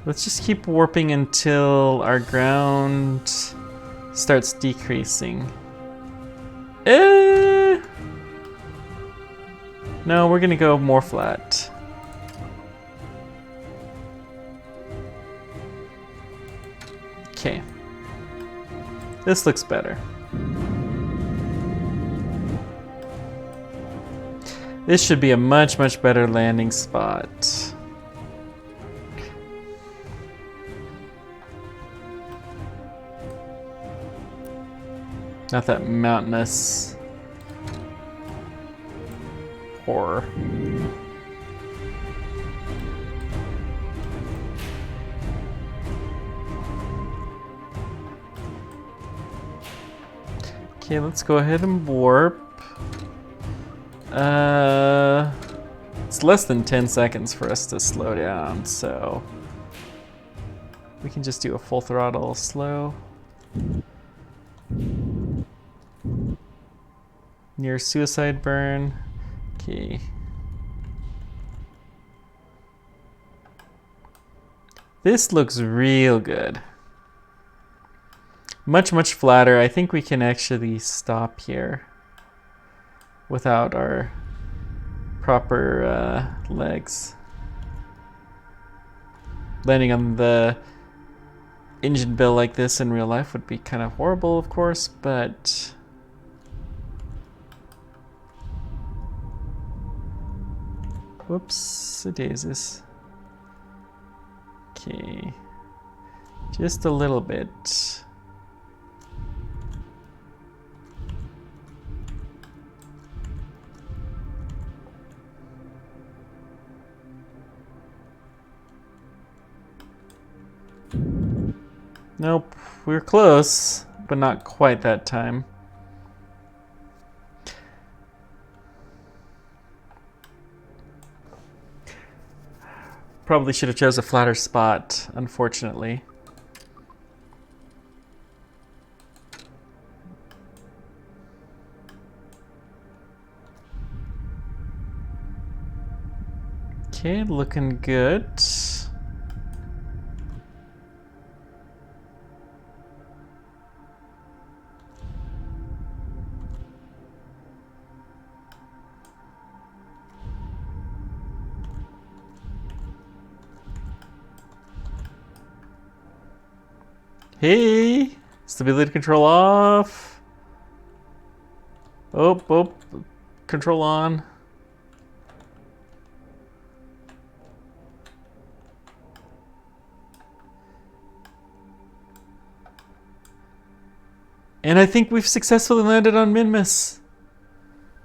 Let's just keep warping until our ground starts decreasing. No, we're gonna go more flat. Okay. This looks better. This should be a much, much better landing spot. Not that mountainous horror. Okay, let's go ahead and warp. It's less than 10 seconds for us to slow down, so we can just do a full throttle slow. Near suicide burn. Okay. This looks real good. Much, much flatter. I think we can actually stop here without our proper legs. Landing on the engine bill like this in real life would be kind of horrible, of course, but whoops, daisies. Okay, just a little bit. Nope, we were close, but not quite that time. Probably should have chose a flatter spot, unfortunately. Okay, looking good. Hey, stability control off. Oh, control on. And I think we've successfully landed on Minmus.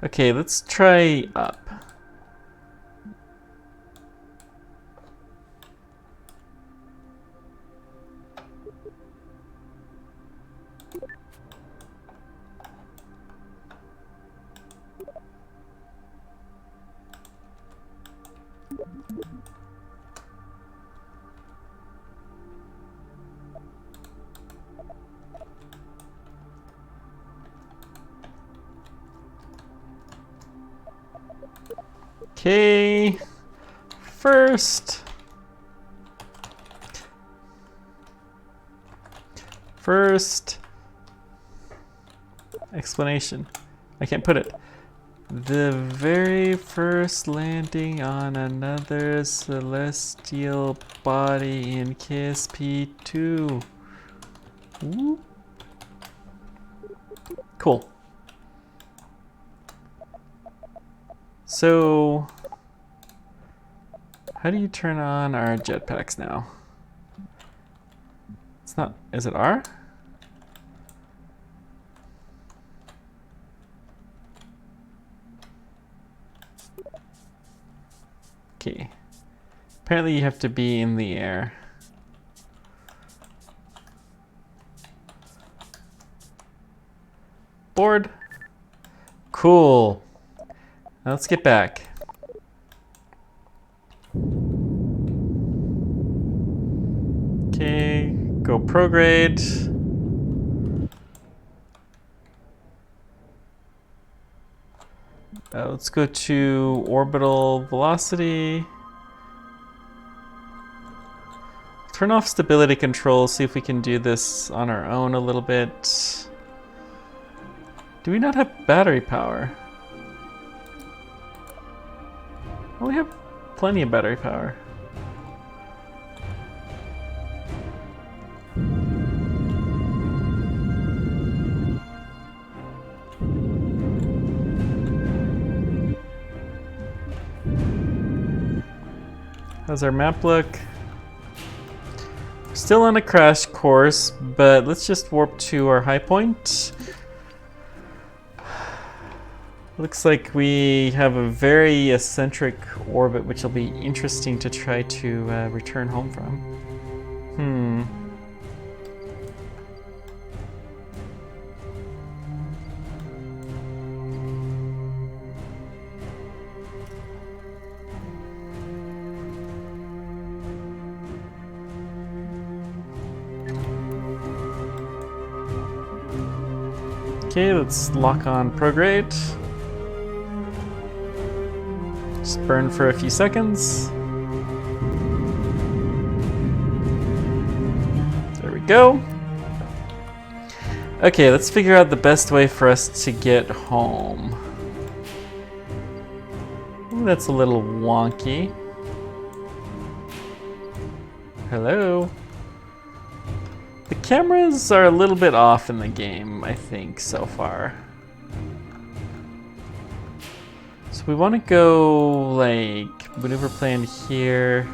Okay, let's try up. Okay, first explanation. I can't put it. The very first landing on another celestial body in KSP2. Ooh. Cool. So, how do you turn on our jetpacks now? It's not, is it R? Okay. Apparently you have to be in the air. Board. Cool. Now let's get back. Okay, go prograde. Let's go to orbital velocity. Turn off stability control, see if we can do this on our own a little bit. Do we not have battery power? We have plenty of battery power. How's our map look? Still on a crash course, but let's just warp to our high point. Looks like we have a very eccentric orbit, which will be interesting to try to return home from. Okay, let's lock on prograde. Just burn for a few seconds. There we go. Okay, let's figure out the best way for us to get home. Ooh, that's a little wonky. Hello? The cameras are a little bit off in the game, I think, so far. So we want to go, like, maneuver plan here.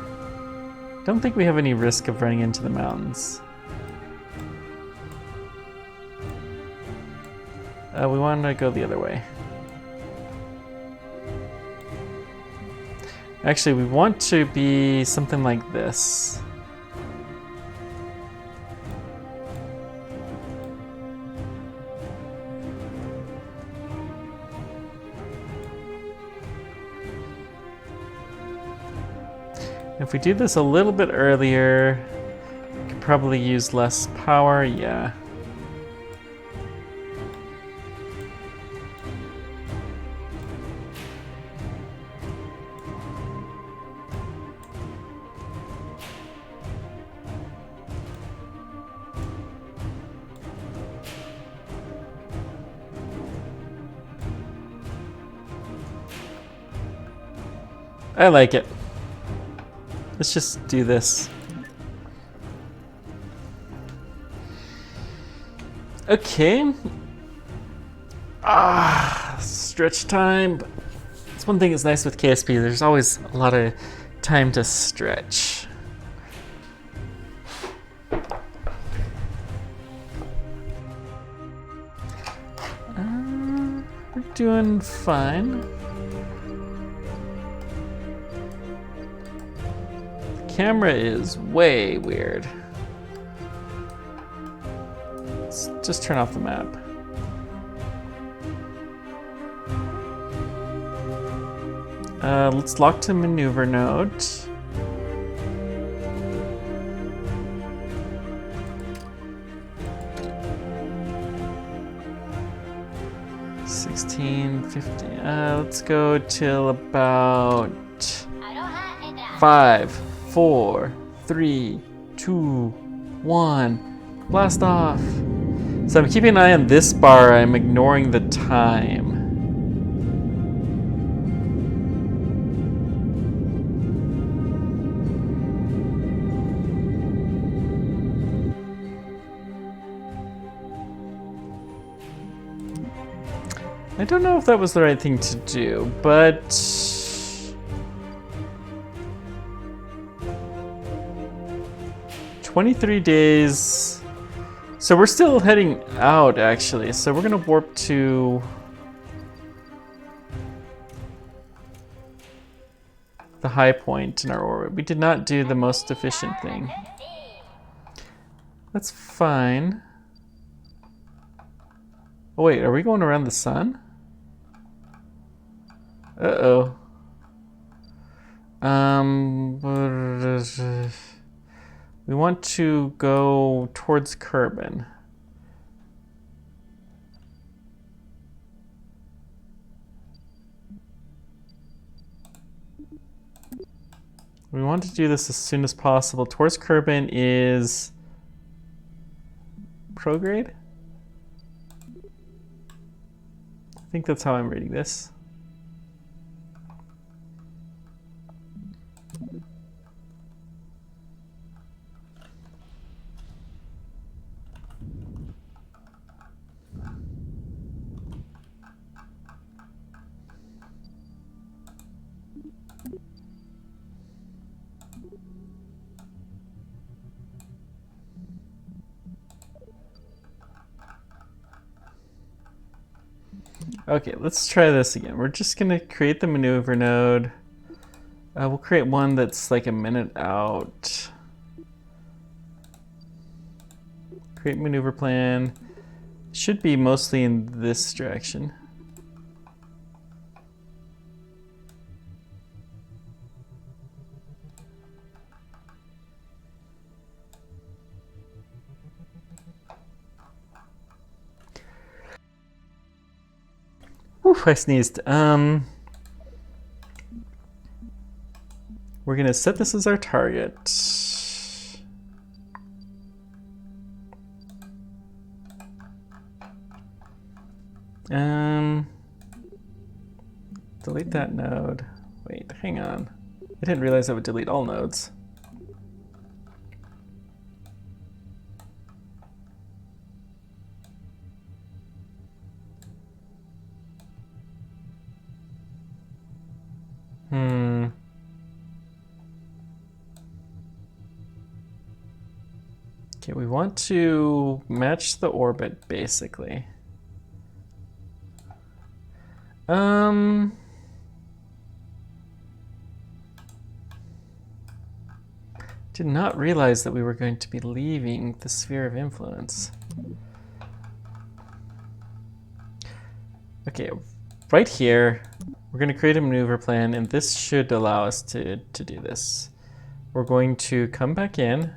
Don't think we have any risk of running into the mountains. We want to go the other way. Actually, we want to be something like this. If we do this a little bit earlier, we could probably use less power, yeah. I like it. Let's just do this. Okay. Stretch time. That's one thing that's nice with KSP. There's always a lot of time to stretch. We're doing fine. Camera is way weird. Let's just turn off the map. Let's lock to maneuver node. Let's go till about 5, 4, 3, 2, 1. Blast off. So I'm keeping an eye on this bar. I'm ignoring the time. I don't know if that was the right thing to do, but 23 days. So we're still heading out, actually. So we're gonna warp to the high point in our orbit. We did not do the most efficient thing. That's fine. Oh wait, are we going around the sun? Uh-oh. We want to go towards Kerbin. We want to do this as soon as possible. Towards Kerbin is prograde? I think that's how I'm reading this. Okay, let's try this again. We're just gonna create the maneuver node. We'll create one that's like a minute out. Create maneuver plan. Should be mostly in this direction. Oof, I sneezed. We're gonna set this as our target. Delete that node. Wait, hang on. I didn't realize I would delete all nodes. Okay, we want to match the orbit, basically. Did not realize that we were going to be leaving the sphere of influence. Okay, right here, we're going to create a maneuver plan, and this should allow us to do this. We're going to come back in.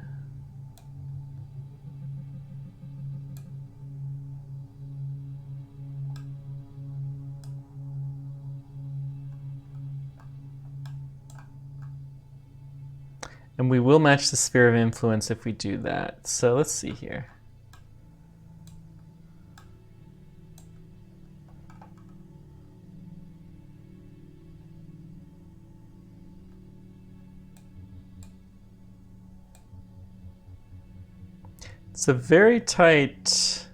And we will match the sphere of influence if we do that. So let's see here. It's a very tight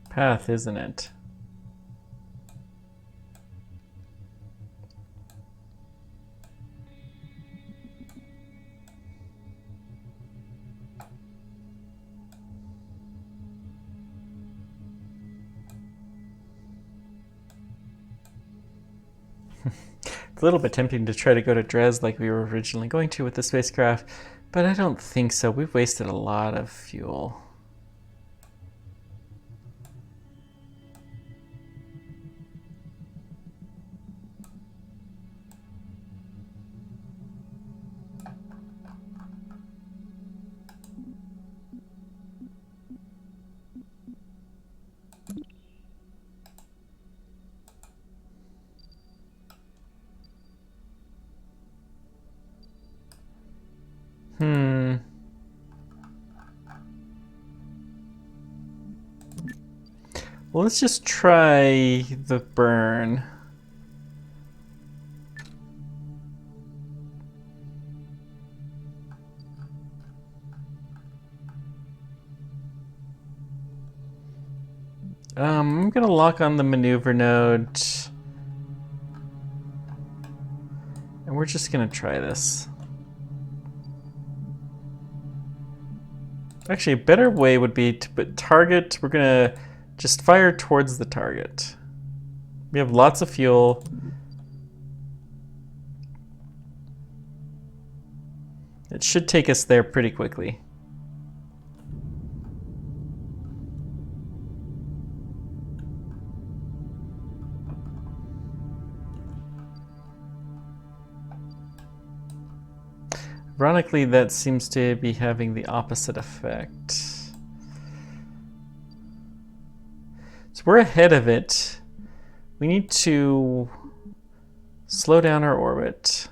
path, isn't it? It's a little bit tempting to try to go to Dres like we were originally going to with the spacecraft, but I don't think so. We've wasted a lot of fuel. Well, let's just try the burn. I'm gonna lock on the maneuver node. And we're just gonna try this. Actually, a better way would be to put target. We're gonna just fire towards the target. We have lots of fuel. It should take us there pretty quickly. Ironically, that seems to be having the opposite effect. So we're ahead of it. We need to slow down our orbit.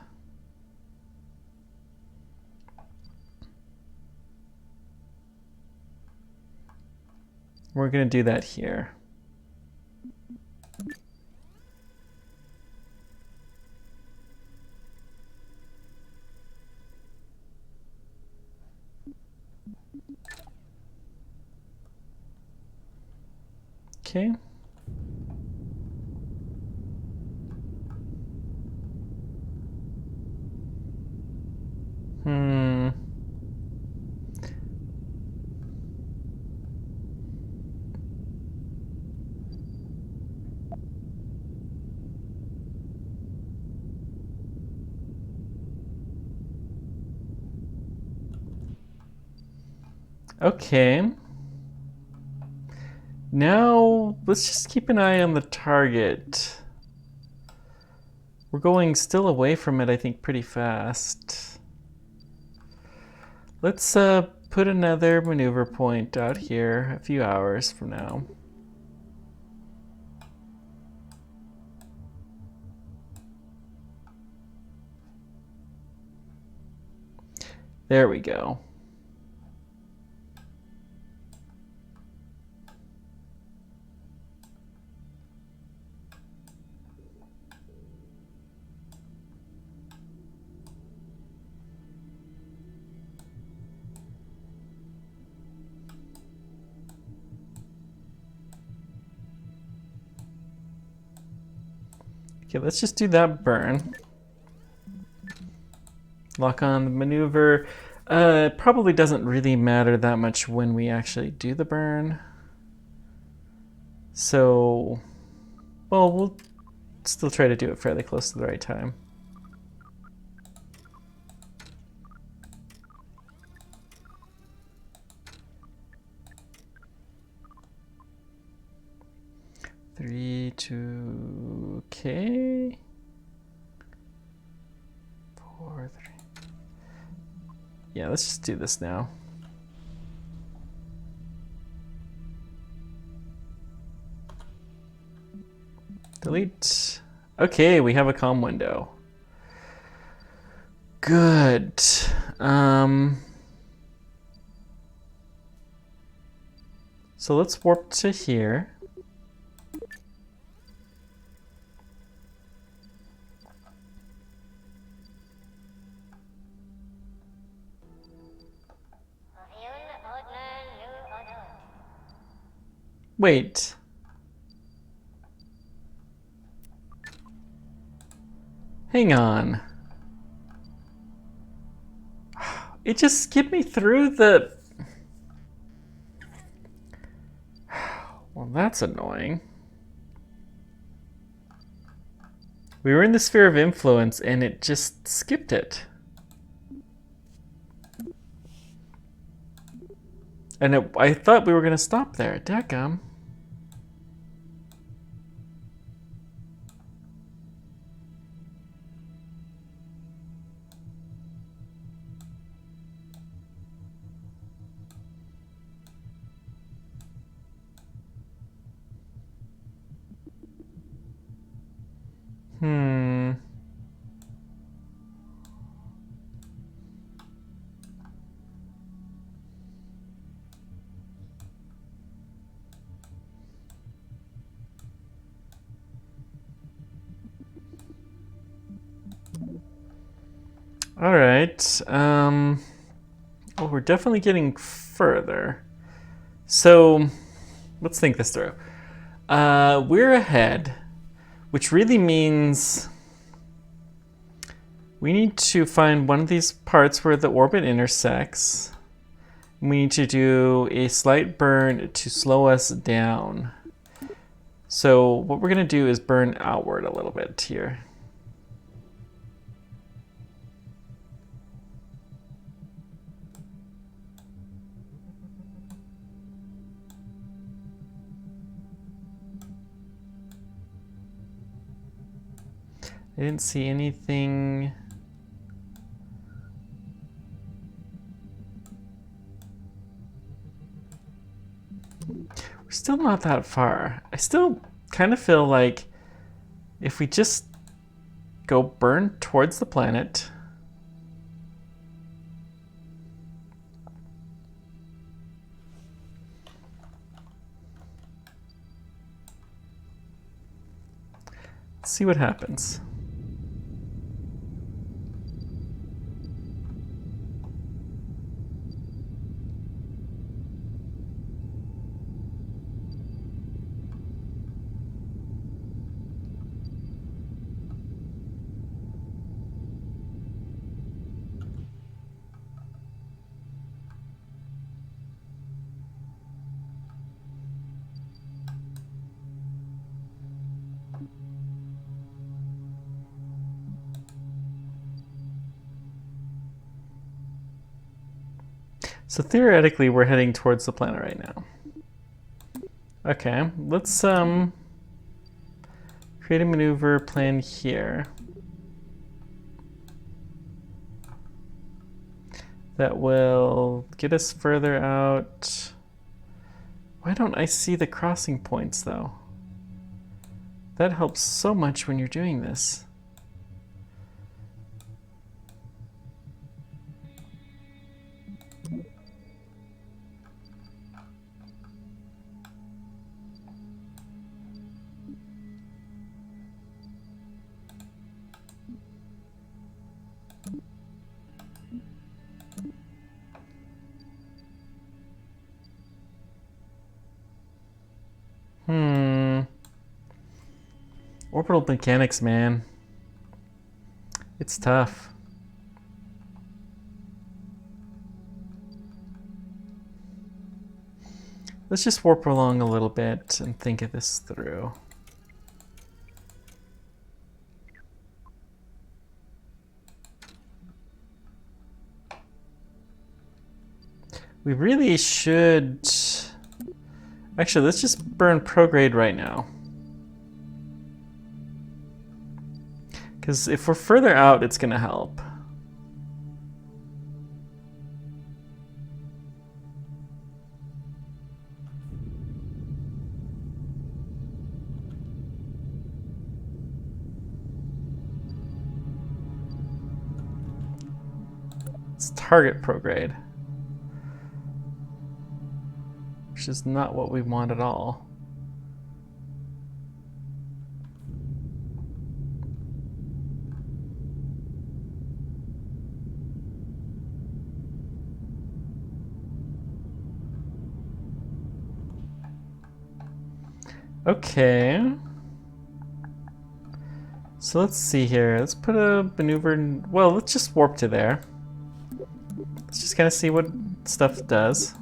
We're going to do that here. Okay. Okay. Now, let's just keep an eye on the target. We're going still away from it, I think, pretty fast. Let's put another maneuver point out here a few hours from now. There we go. Okay, let's just do that burn. Lock on the maneuver. It probably doesn't really matter that much when we actually do the burn. So, well, we'll still try to do it fairly close to the right time. Three, two, okay. 4, 3. Yeah, let's just do this now. Delete. Okay, we have a comm window. Good. So let's warp to here. Wait. Hang on. It just skipped me through the... Well, that's annoying. We were in the sphere of influence and it just skipped it. And I thought we were going to stop there. Dadgum. All right. Well, we're definitely getting further. So let's think this through. We're ahead, which really means we need to find one of these parts where the orbit intersects. We need to do a slight burn to slow us down. So what we're going to do is burn outward a little bit here. I didn't see anything. We're still not that far. I still kind of feel like if we just go burn towards the planet. Let's see what happens. So theoretically, we're heading towards the planet right now. Okay, let's create a maneuver plan here. That will get us further out. Why don't I see the crossing points though? That helps so much when you're doing this. Orbital mechanics, man. It's tough. Let's just warp along a little bit and think of this through. We really should... Actually, let's just burn prograde right now. Because if we're further out, it's going to help. Let's target prograde. Which is not what we want at all. Okay. So let's see here. Let's put a maneuver in, well, let's just warp to there. Let's just kind of see what stuff does.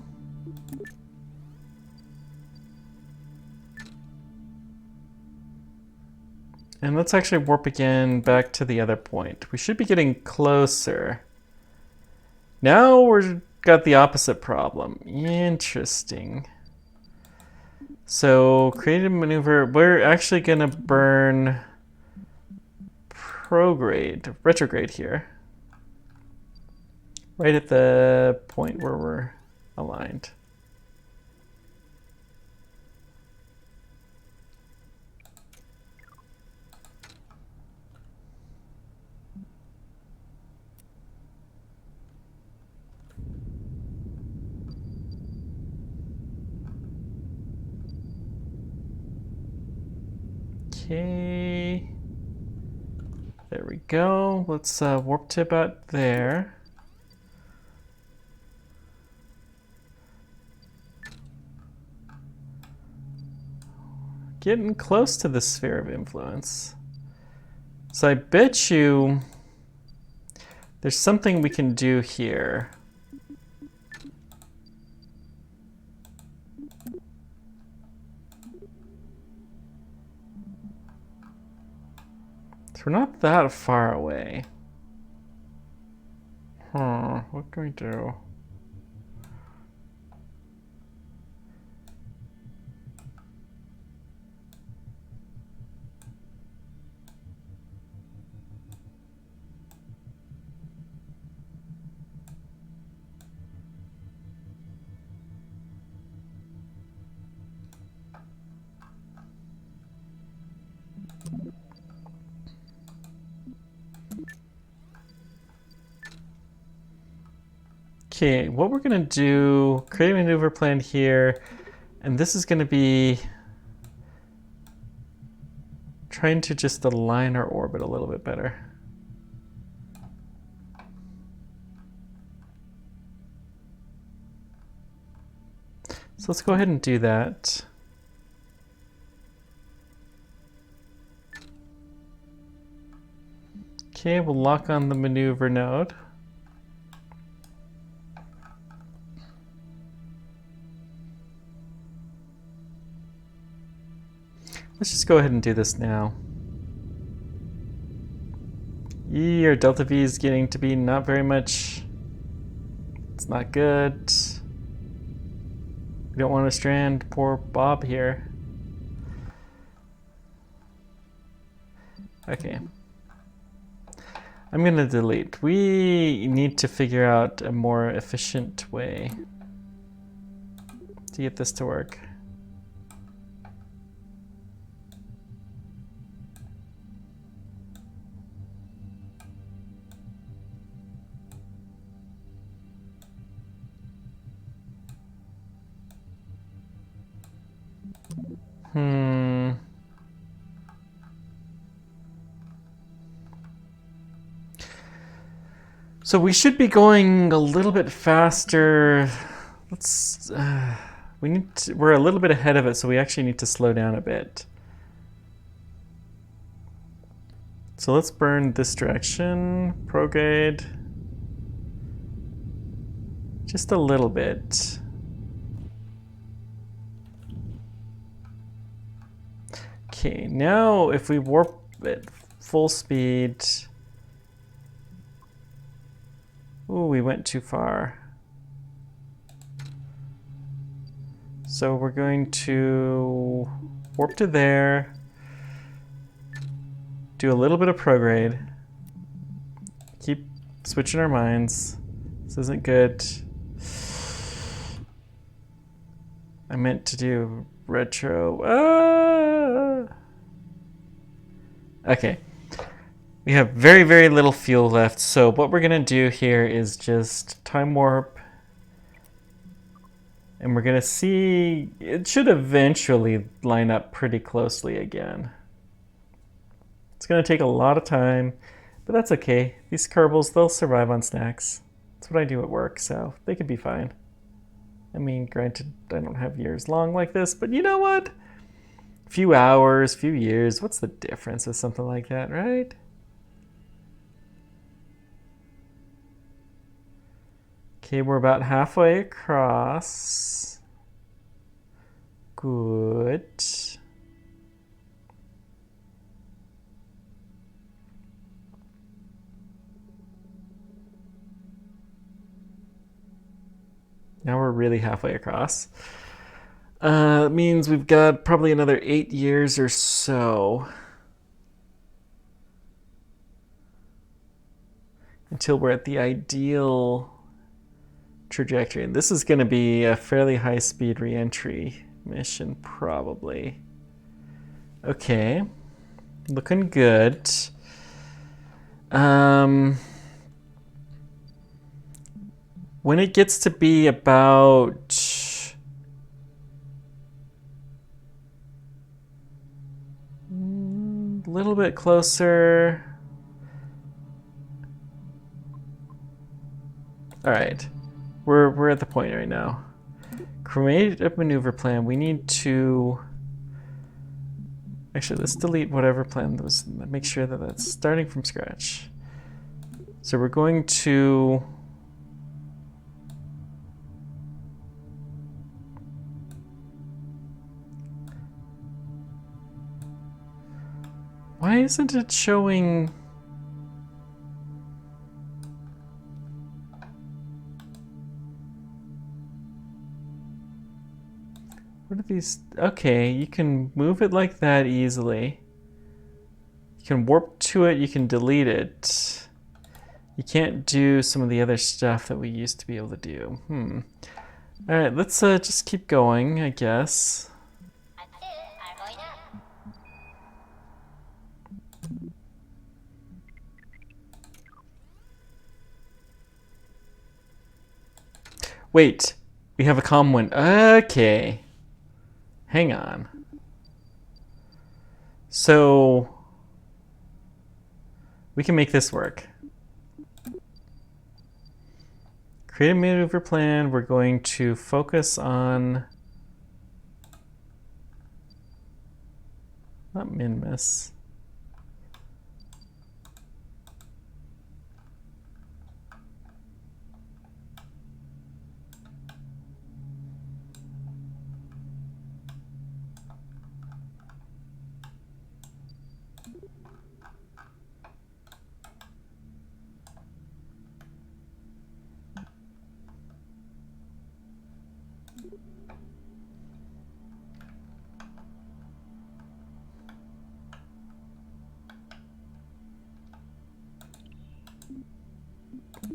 And let's actually warp again back to the other point. We should be getting closer. Now we've got the opposite problem. Interesting. So create a maneuver. We're actually going to burn retrograde here. Right at the point where we're aligned. Okay, there we go. Let's warp to about there. Getting close to the sphere of influence. So I bet you there's something we can do here. We're not that far away. What can we do? Okay, what we're gonna do, create a maneuver plan here, and this is gonna be trying to just align our orbit a little bit better. So let's go ahead and do that. Okay, we'll lock on the maneuver node. Let's just go ahead and do this now. Our delta V is getting to be not very much. It's That's not good. We don't want to strand poor Bob here. Okay. I'm gonna delete. We need to figure out a more efficient way to get this to work. So we should be going a little bit faster. Let's. We're a little bit ahead of it, so we actually need to slow down a bit. So let's burn this direction. Prograde. Just a little bit. Okay, now if we warp at full speed. Ooh, we went too far. So we're going to warp to there. Do a little bit of prograde. Keep switching our minds. This isn't good. I meant to do retro. Okay. We have very, very little fuel left, so what we're gonna do here is just time warp. And we're gonna see, it should eventually line up pretty closely again. It's gonna take a lot of time, but that's okay. These kerbals, they'll survive on snacks. That's what I do at work, so they could be fine. I mean, granted, I don't have years long like this, but you know what? Few hours, few years, what's the difference with something like that, right? Okay, we're about halfway across. Good. Now we're really halfway across. It means we've got probably another 8 years or so until we're at the ideal trajectory. And this is going to be a fairly high-speed re-entry mission, probably. Okay, looking good. When it gets to be about a little bit closer. All right, we're at the point right now. Create a maneuver plan. We need to actually let's delete whatever plan was. Make sure that that's starting from scratch. So we're going to why isn't it showing? What are these? Okay, you can move it like that easily. You can warp to it, you can delete it. You can't do some of the other stuff that we used to be able to do. All right, let's just keep going, I guess. Wait, we have a comm wind. Okay. Hang on. So we can make this work. Create a maneuver plan. We're going to focus on not min-miss.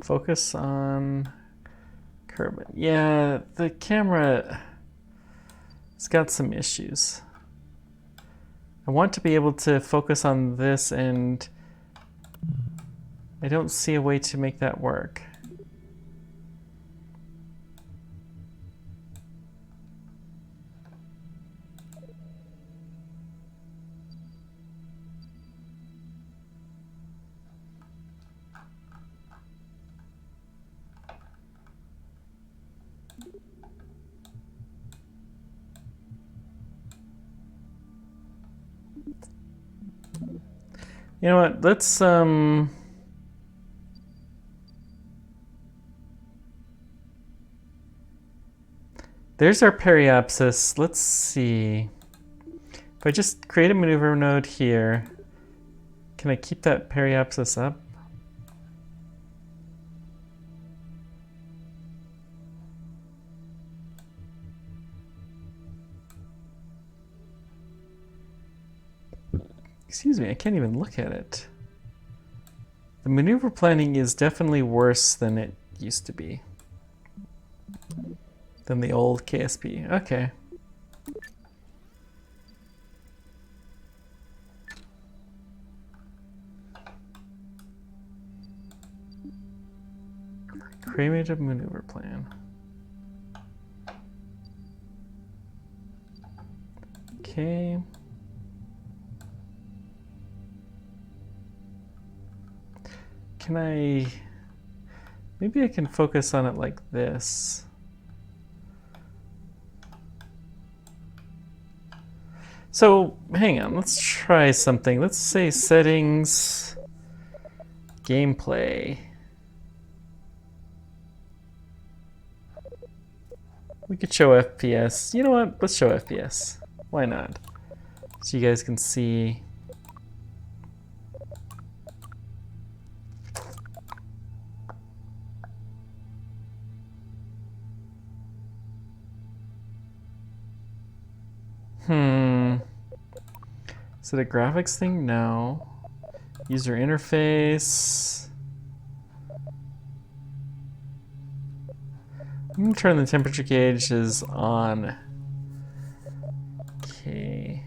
Focus on Kerbal. Yeah, the camera has got some issues. I want to be able to focus on this, and I don't see a way to make that work. You know what? Let's there's our periapsis. Let's see. If I just create a maneuver node here, can I keep that periapsis up? Excuse me, I can't even look at it. The maneuver planning is definitely worse than it used to be. Than the old KSP. Okay. Create a maneuver plan. Okay. Can I... Maybe I can focus on it like this. So, hang on, let's try something. Let's say settings, gameplay. We could show FPS. You know what? Let's show FPS. Why not? So you guys can see. Is it a graphics thing? No. User interface. I'm gonna turn the temperature gauges on. Okay.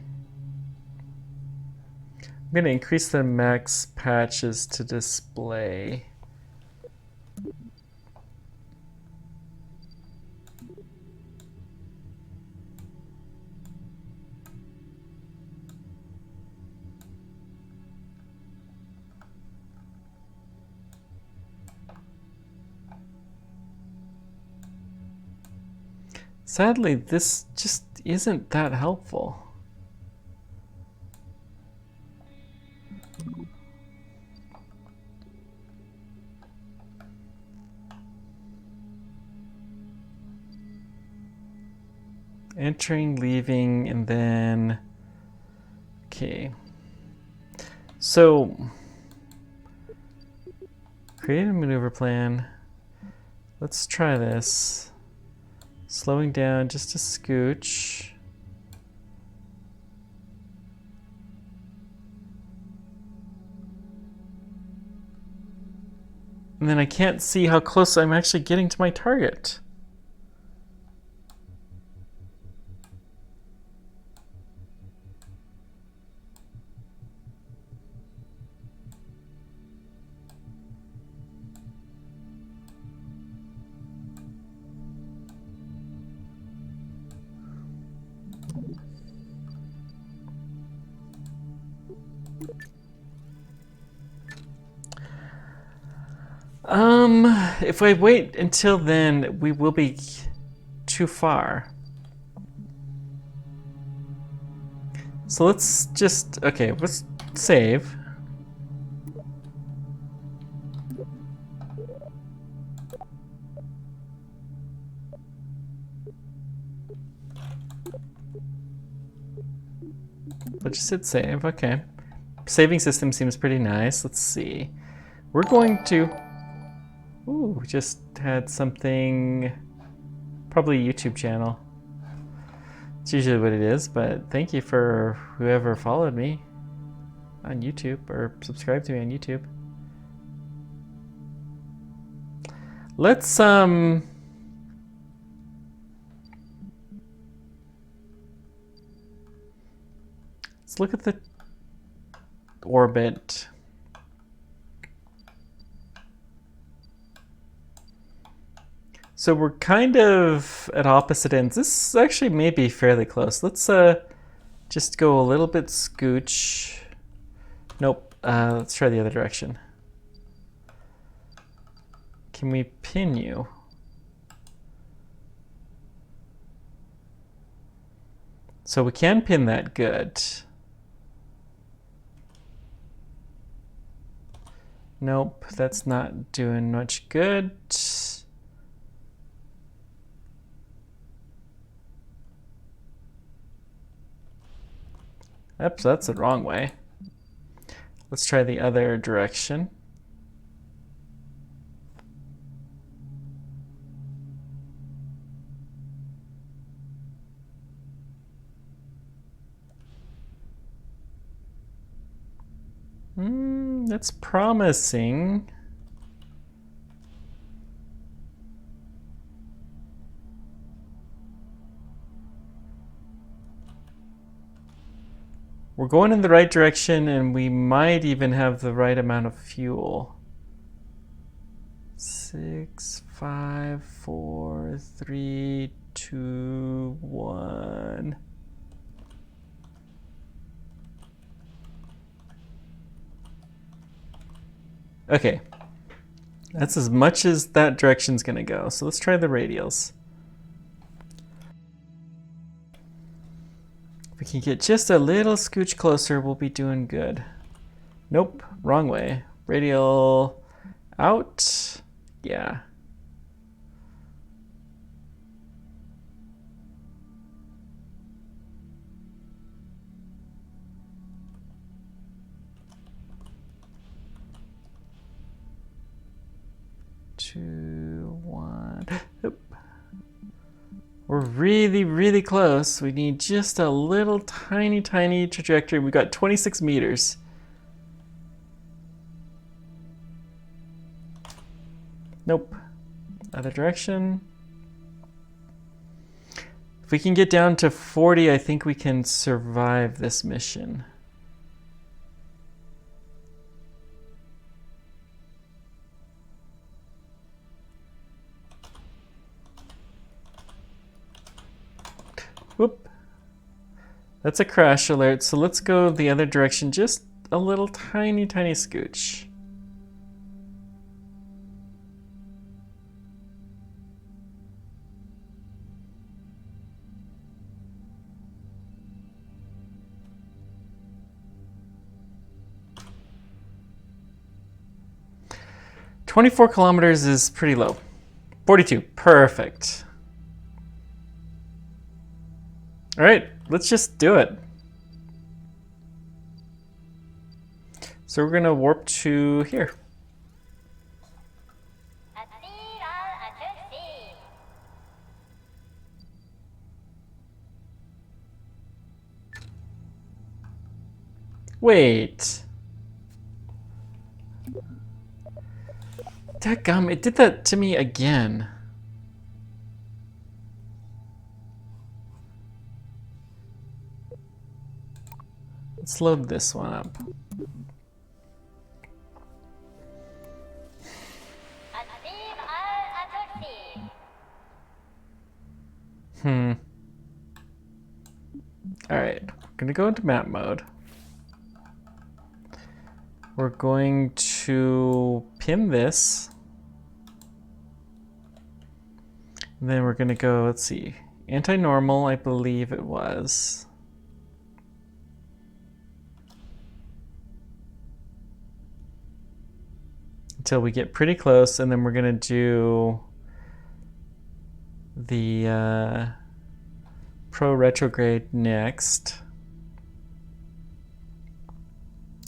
I'm gonna increase the max patches to display. Sadly, this just isn't that helpful. Entering, leaving, and then... Okay. So, create a maneuver plan. Let's try this. Slowing down just a scooch. And then I can't see how close I'm actually getting to my target. If I wait until then, we will be too far. So let's just, okay, let's save. Let's just hit save, okay. Saving system seems pretty nice. Let's see. We're going to, ooh, just had something, probably a YouTube channel. It's usually what it is, but thank you for whoever followed me on YouTube or subscribed to me on YouTube. Let's look at the orbit. So we're kind of at opposite ends. This actually may be fairly close. Let's just go a little bit scooch. Nope. Let's try the other direction. Can we pin you? So we can pin that good. Nope, that's not doing much good. Oops, that's the wrong way. Let's try the other direction. That's promising. We're going in the right direction, and we might even have the right amount of fuel. 6, 5, 4, 3, 2, 1. Okay, that's as much as that direction's gonna go. So let's try the radials. If we can get just a little scooch closer, we'll be doing good. Nope, wrong way. Radial out. Yeah. Two, one. Oop. We're really, really close. We need just a little tiny trajectory. We got 26 meters. Nope. Other direction. If we can get down to 40, I think we can survive this mission. Whoop. That's a crash alert, so let's go the other direction, just a little tiny scooch. "24 kilometers is pretty low. 42, perfect. All right, let's just do it. So we're gonna warp to here. Wait. Dadgum, it did that to me again. Let's load this one up. All right, we're gonna go into map mode. We're going to pin this. And then we're gonna go, let's see, anti-normal, I believe it was. Until we get pretty close, and then we're gonna do the pro retrograde next.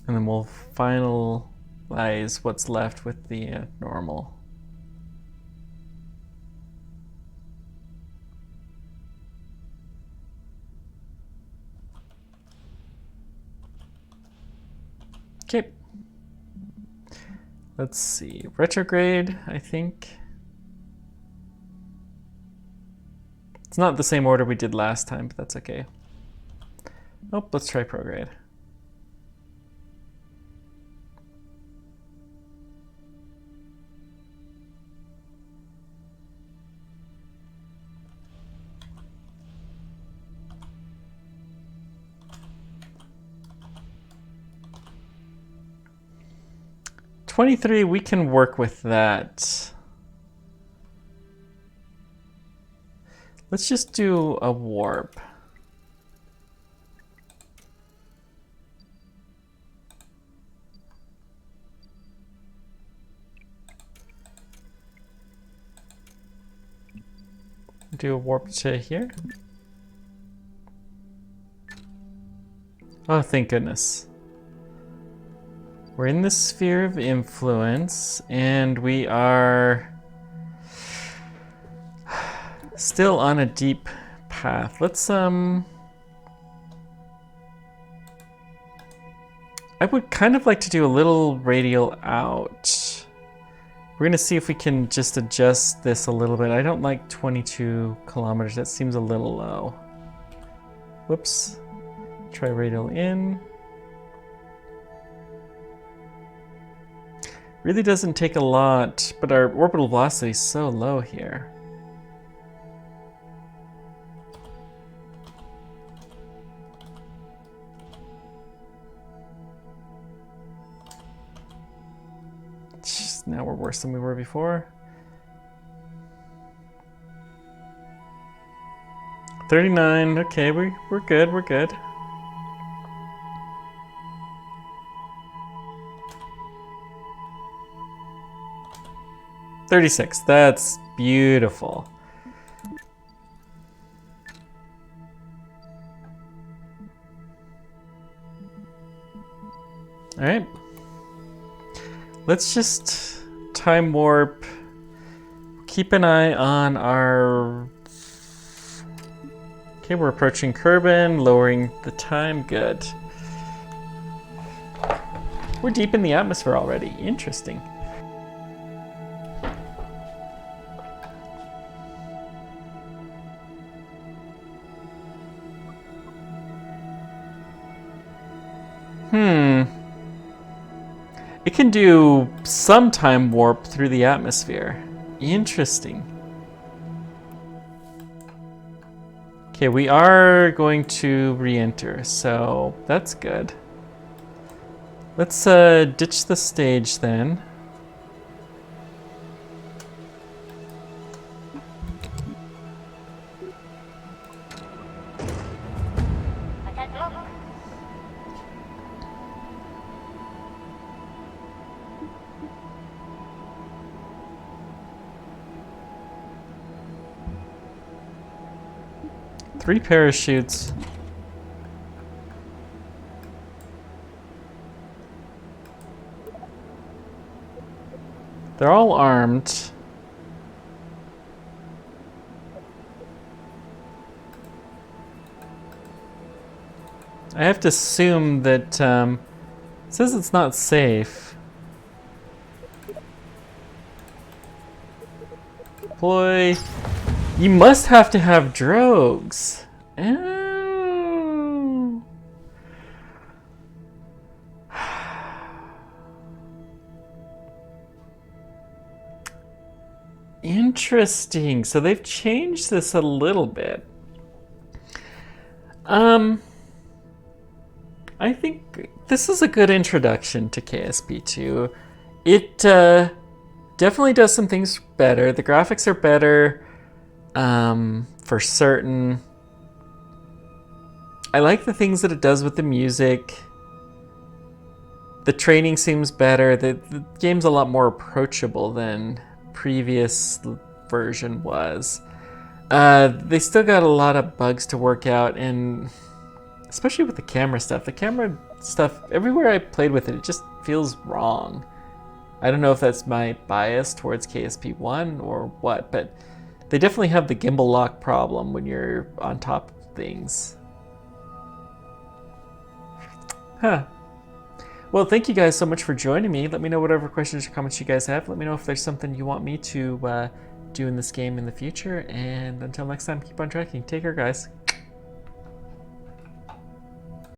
And then we'll finalize what's left with the normal. Okay. Let's see, retrograde, I think. It's not the same order we did last time, but that's okay. Oh, let's try prograde. $23, we can work with that. Let's just do a warp. Do a warp to here. Oh, thank goodness. We're in the sphere of influence, and we are still on a deep path. Let's I would kind of like to do a little radial out. We're gonna see if we can just adjust this a little bit. I don't like 22 kilometers. That seems a little low. Whoops. Try radial in. Really doesn't take a lot, but our orbital velocity is so low here. Now we're worse than we were before. 39, okay, we're good, we're good. $36, that's beautiful. All right. Let's just time warp. Keep an eye on our... Okay, we're approaching Kerbin, lowering the time, good. We're deep in the atmosphere already, interesting. It can do some time warp through the atmosphere. Interesting. Okay, we are going to re-enter, so that's good. Let's ditch the stage then. Three parachutes. They're all armed. I have to assume that it says it's not safe. Deploy. You must have to have drogues. Oh. Interesting. So they've changed this a little bit. I think this is a good introduction to KSP2. It definitely does some things better. The graphics are better. For certain. I like the things that it does with the music. The training seems better. The game's a lot more approachable than previous version was. They still got a lot of bugs to work out, and especially with the camera stuff. The camera stuff, everywhere I played with it, it just feels wrong. I don't know if that's my bias towards KSP1 or what, but they definitely have the gimbal lock problem when you're on top of things. Huh. Well, thank you guys so much for joining me. Let me know whatever questions or comments you guys have. Let me know if there's something you want me to do in this game in the future. And until next time, keep on tracking. Take care, guys.